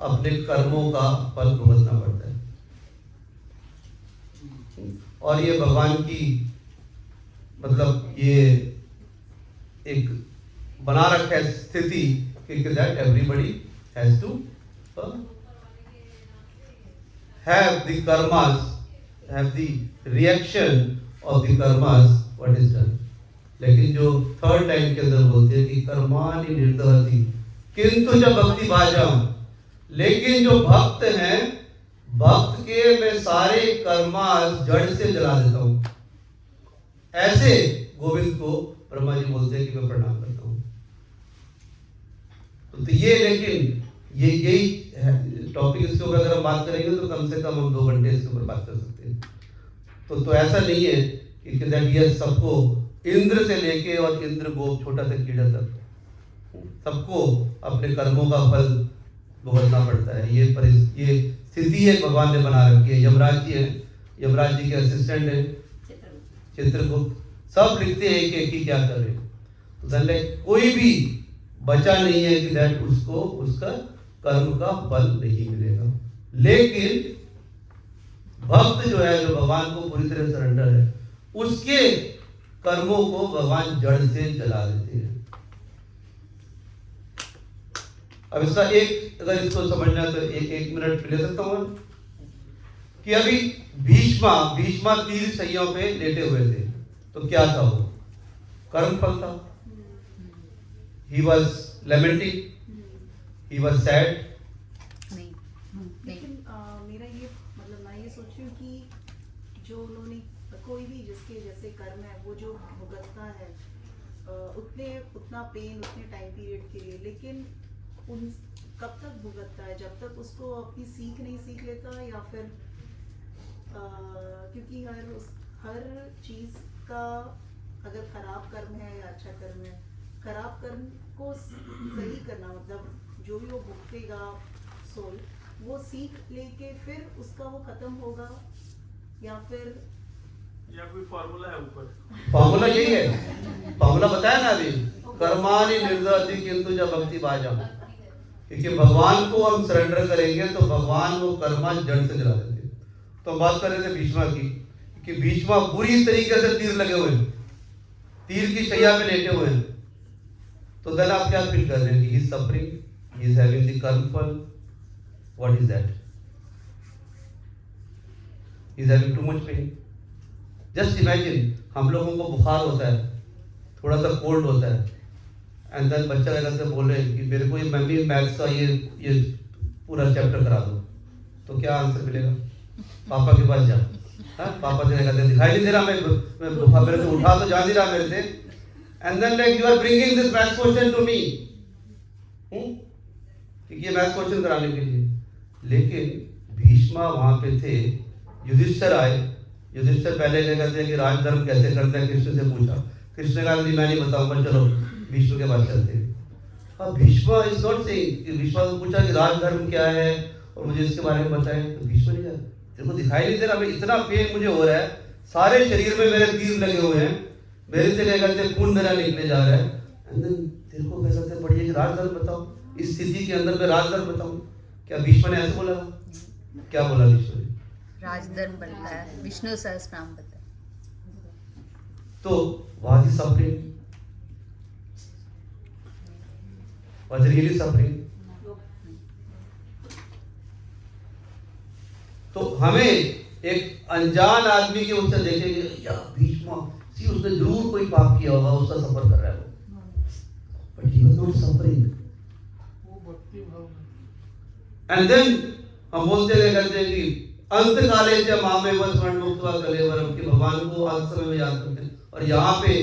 अपने कर्मों का फल भुगतना पड़ता है। और ये भगवान की मतलब ये एक बना रखा है स्थिति कि that everybody has to have the karmas, have the reaction of the karmas what is done। लेकिन जो थर्ड टाइम के अंदर बोलते हैं कि कर्माणि निर्दहति किंतु च भक्ति भाजम, लेकिन जो भक्त हैं, भक्त के मैं सारे कर्मास जड़ से जला देता हूं। ऐसे गोविंद को ब्रह्मा जी बोलते हैं कि मैं प्रणाम करता हूं। तो तो ये लेकिन यही टॉपिक इसके ऊपर अगर हम बात करेंगे तो कम से कम हम 2 घंटे इसके ऊपर बात कर सकते हैं। तो ऐसा नहीं है कि दैट ये सबको इंद्र से लेके और इंद्र गोप छोटा सा कीड़ा तक सबको अपने कर्मों का फल भुगतना पड़ता है। ये स्थिति है भगवान ने बना रखी है। यमराज जी हैं, यमराज जी के असिस्टेंट हैं चित्रगुप्त, सब लिखते हैं कि क्या कर रहे हैं। तो कोई भी बचा नहीं है कि दैट उसको उसका कर्म का फल नहीं मिलेगा। लेकिन भक्त जो है, जो भगवान को पूरी तरह सरेंडर है, उसके कर्मों को भगवान जड़ से जला देते हैं। अब इसका अगर इसको समझना है तो एक मिनट ले सकता हूं कि अभी भीष्मा तीर शैयों पे लेटे हुए थे, तो क्या था वो? कर्म फल था। He was lamenting, he was sad. लेकिन मेरा ये मतलब मैं ये सोच रही हूँ कि जो उन्होंने कोई भी जिसके जैसे कर्म है वो जो भुगतता है उतना पेन उतने टाइम पीरियड के लिए, लेकिन उन कब तक भुगतता है? जब तक उसको अपनी सीख नहीं सीख लेता, या फिर क्योंकि हर चीज़ का अगर खराब कर्म है या अच्छा कर्म है, खराब कर्म को सही करना मतलब जो भी वो भुगतेगा सोल, वो सीख लेके फिर उसका वो खत्म होगा, या कोई फॉर्मूला है ऊपर? फॉर्मूला यही है, फॉर्मूला बताया ना अभी, कर्माणि निर्दयति किंतु जब भक्ति बाजा। क्योंकि भगवान को हम सरेंडर करेंगे तो भगवान वो कर्मा जड़ से जला देते। तो हम बात कर रहे थे भीष्मा की, कि भीष्मा बुरी तरीके से तीर लगे हुए हैं, तीर की शैया पे लेटे हुए हैं। तो देन आप क्या फील कर रहे हैं? He is suffering, he is having the कर्म फल। What is that? He is having too much pain. Just imagine, हम लोगों को बुखार होता है, थोड़ा सा कोल्ड होता है, एंड देन बच्चा अगर से बोले कि मेरे को ये मम्मी मैथ्स का ये पूरा चैप्टर करा दो, तो क्या आंसर मिलेगा? पापा के पास जा। पापा से कहते दिखाई नहीं दे रहा, मैं बुखार मेरे से उठा तो जा नहीं रहा मेरे से, and then like you are bringing this math question to me, ये मैथ क्वेश्चन कराने के लिए। लेकिन भीष्मा वहां पे थे, युधिष्ठिर आए, युधिष्ठिर पहले क्या कहते हैं कि राजधर्म कैसे करते हैं, कृष्ण से पूछा, कृष्ण कहा मैं नहीं बताऊंगा, चलो भीष्म के पास चलते हैं। अब Bheeshma is not saying, Bheeshma को पूछा कि राजधर्म क्या है और मुझे इसके बारे में बताएं, तो भीष्मा नहीं कहा तेरे को दिखाई नहीं दे रहा, मैं इतना पेन मुझे हो रहा है, सारे शरीर में मेरे तीर लगे हुए हैं, मेरे से क्या कहते खून मेरा निकले जा रहा है, तेरे को क्या कहते पढ़िए कि राजधर्म बताओ, इस स्थिति के अंदर मैं राजधर्म बताऊं? क्या भीष्म ने ऐसे बोला? क्या बोला भीष्म ने? राजधर्म बताया, विष्णु सहस्त्रनाम बताया। तो was he suffering? Was he really suffering? तो हमें एक अनजान आदमी के उससे देखेंगे या भीष्मा सी उसने जरूर कोई पाप किया होगा, उसका सफर कर रहा है वो, but he was not suffering. वो भक्ति भाव एंड देन हम बोलते रहे करते हैं कि अंत काले से मामे वस्मरण मुक्तवा कलेवरम, कि भगवान को अंत समय में याद करते हैं, और यहाँ पे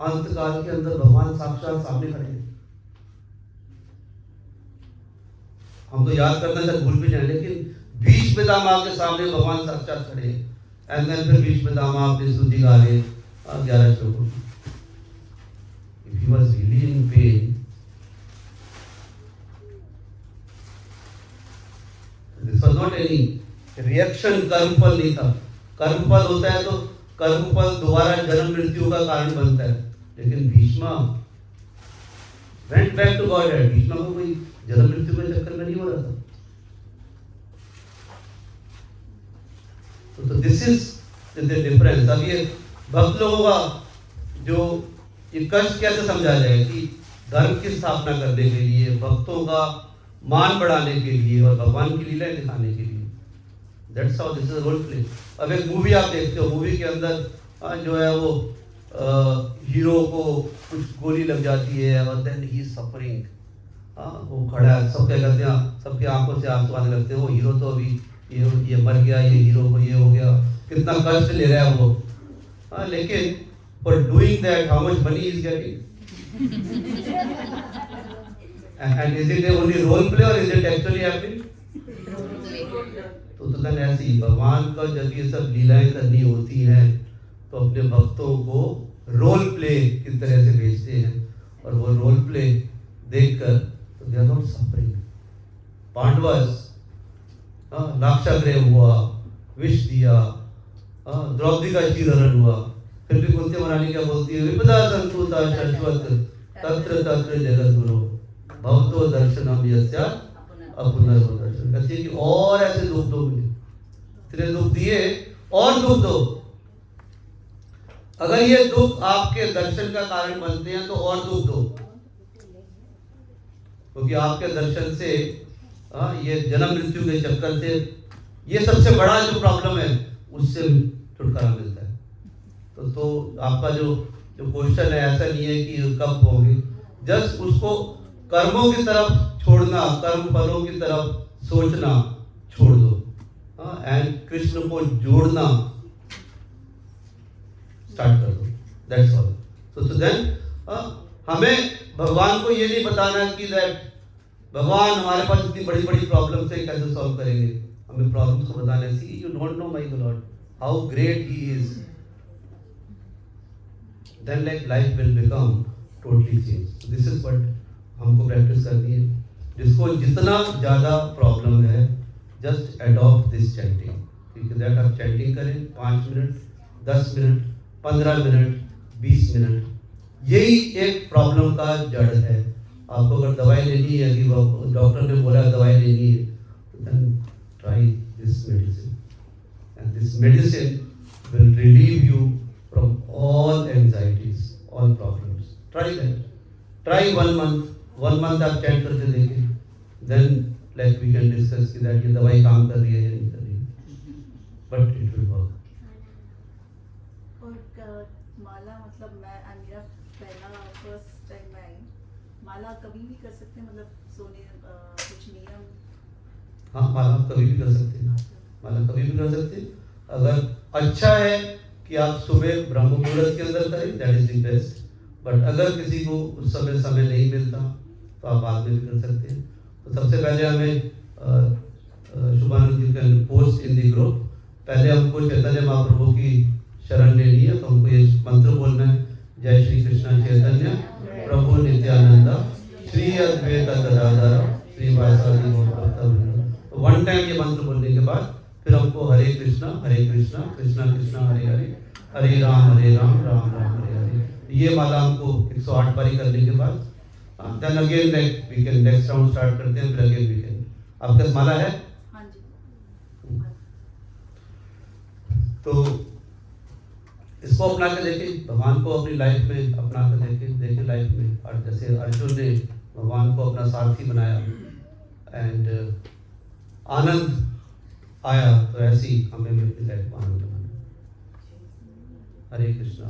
अंत काल के अंदर भगवान साक्षात सामने खड़े हैं। हम तो याद करना चाहे भूल भी जाए, लेकिन भीष्म पितामह के सामने भगवान साक्षात खड़े हैं। एंड देन फिर भीष्म पितामह अपनी स्तुति गा रहे 11 श्लोकों की। If he was really in pain, this was not any reaction, कर्मफल नहीं था। कर्मफल होता है तो कर्मफल दोबारा जन्म मृत्यु का कारण बनता है, लेकिन Bheeshma went back to Godhead। Bheeshma को कोई जन्म मृत्यु के चक्कर में नहीं हो रहा था। तो दिस इज द डिफरेंस। अब ये भक्त लोगों का जो ये कष्ट कैसे समझा जाए कि धर्म की स्थापना करने के लिए, भक्तों का मान बढ़ाने के लिए और भगवान की लीलाएं दिखाने के लिए, that's how this is role play. अब एक मूवी आप देखते हो, मूवी के अंदर जो है वो हीरो को कुछ गोली लग जाती है और देन ही इज सफरिंग, वो खड़ा है, सब क्या करते हैं, सबके आंखों से आंसू आने लगते हैं, वो हीरो तो अभी ये मर गया, ये हीरो को ये हो गया, कितना कष्ट ले रहा है वो। लेकिन for doing that how much money is getting? And is it only role play or is it actually happening? तो तदन ऐसे ही भगवान का जब ये सब लीलाएं करनी होती हैं तो अपने भक्तों को रोल प्ले की तरह से भेजते हैं, और वो रोल प्ले देखकर तो they are not suffering. Pandavas लाक्षाग्रह हुआ, विष दिया, द्रौपदी का चीरहरण हुआ, फिर भी कुंती महारानी क्या बोलती है, विपदा संतुता शाश्वत तत्र तत्र जगत गुरु भवतो दर्शनम यस्या अपुनर्व दर्शन. कहती है कि और ऐसे दुख दो मुझे, इतने दुख दिए और दुख दो. अगर ये दुख आपके दर्शन का कारण बनते हैं तो और दुख दो, क्योंकि आपके दर्शन से ये जन्म मृत्यु के चक्कर से ये सबसे बड़ा जो प्रॉब्लम है उससे छुटकारा मिलता है. तो आपका जो क्वेश्चन है ऐसा नहीं है कि कब होगी, जस्ट उसको कर्मों की तरफ छोड़ना, कर्म फलों की तरफ सोचना छोड़ दो, एंड कृष्ण को जोड़ना स्टार्ट कर दो. That's all. सो देन हमें भगवान को ये नहीं बताना कि दैट भगवान हमारे पास इतनी बड़ी बड़ी प्रॉब्लम्स है कैसे सॉल्व करेंगे. हमें प्रॉब्लम्स को बताना है, see you don't know my lord how great he is. Then like life will become totally change. This is what हमको प्रैक्टिस करनी है. जिसको जितना ज़्यादा प्रॉब्लम है जस्ट अडॉप्ट दिस चैंटिंग. ठीक है, दैट आप चैंटिंग करें 5 मिनट, 10 मिनट, 15 मिनट, 20 मिनट. यही एक प्रॉब्लम का जड़ है. आपको अगर दवाई लेनी है, कि डॉक्टर ने बोला दवाई लेनी है, then try this medicine, and this medicine will relieve you from all anxieties, all problems. Try that. Try 1 month आप चैट करके देखें, then like we can discuss कि दैट ये दवाई काम कर रही है या नहीं कर रही है, बट इट विल वर्क. और माला मतलब मेरा पहला फर्स्ट टाइम मैं आई, माला कभी भी कर सकते हैं, मतलब सोने कुछ नियम? हाँ, माला आप कभी भी कर सकते हैं. माला कभी भी कर सकते हैं. अगर अच्छा है कि आप सुबह ब्रह्म मुहूर्त के अंदर करें, that is the best. But अगर किसी को उस समय नहीं मिलता तो आप बाद में भी कर सकते हैं. तो सबसे पहले हमें Shubhanand ji can post in the group. पहले हमको चैतन्य महाप्रभु की शरण लेनी है, तो हमको ये मंत्र बोलना है, जय श्री कृष्ण चैतन्य प्रभु नित्यानंद श्री अद्वैत गदाधर श्री वासादि गौर भक्तवृंद. तो 1 टाइम ये मंत्र बोलने के बाद फिर हमको हरे कृष्णा कृष्णा कृष्णा हरे हरे, हरे राम राम राम हरे हरे. ये माला हमको 108 बारी करने के बाद then again like we can next round start करते हैं. फिर अगेन वी कैन. आपके पास माला है? हाँ जी. तो इसको अपना के देखें, भगवान को अपनी लाइफ में अपना के देखें लाइफ में. और जैसे अर्जुन ने भगवान को अपना सारथी बनाया एंड आनंद आया, तो ऐसे ही हमें भी अपनी लाइफ को आनंद बनाना. हरे कृष्णा.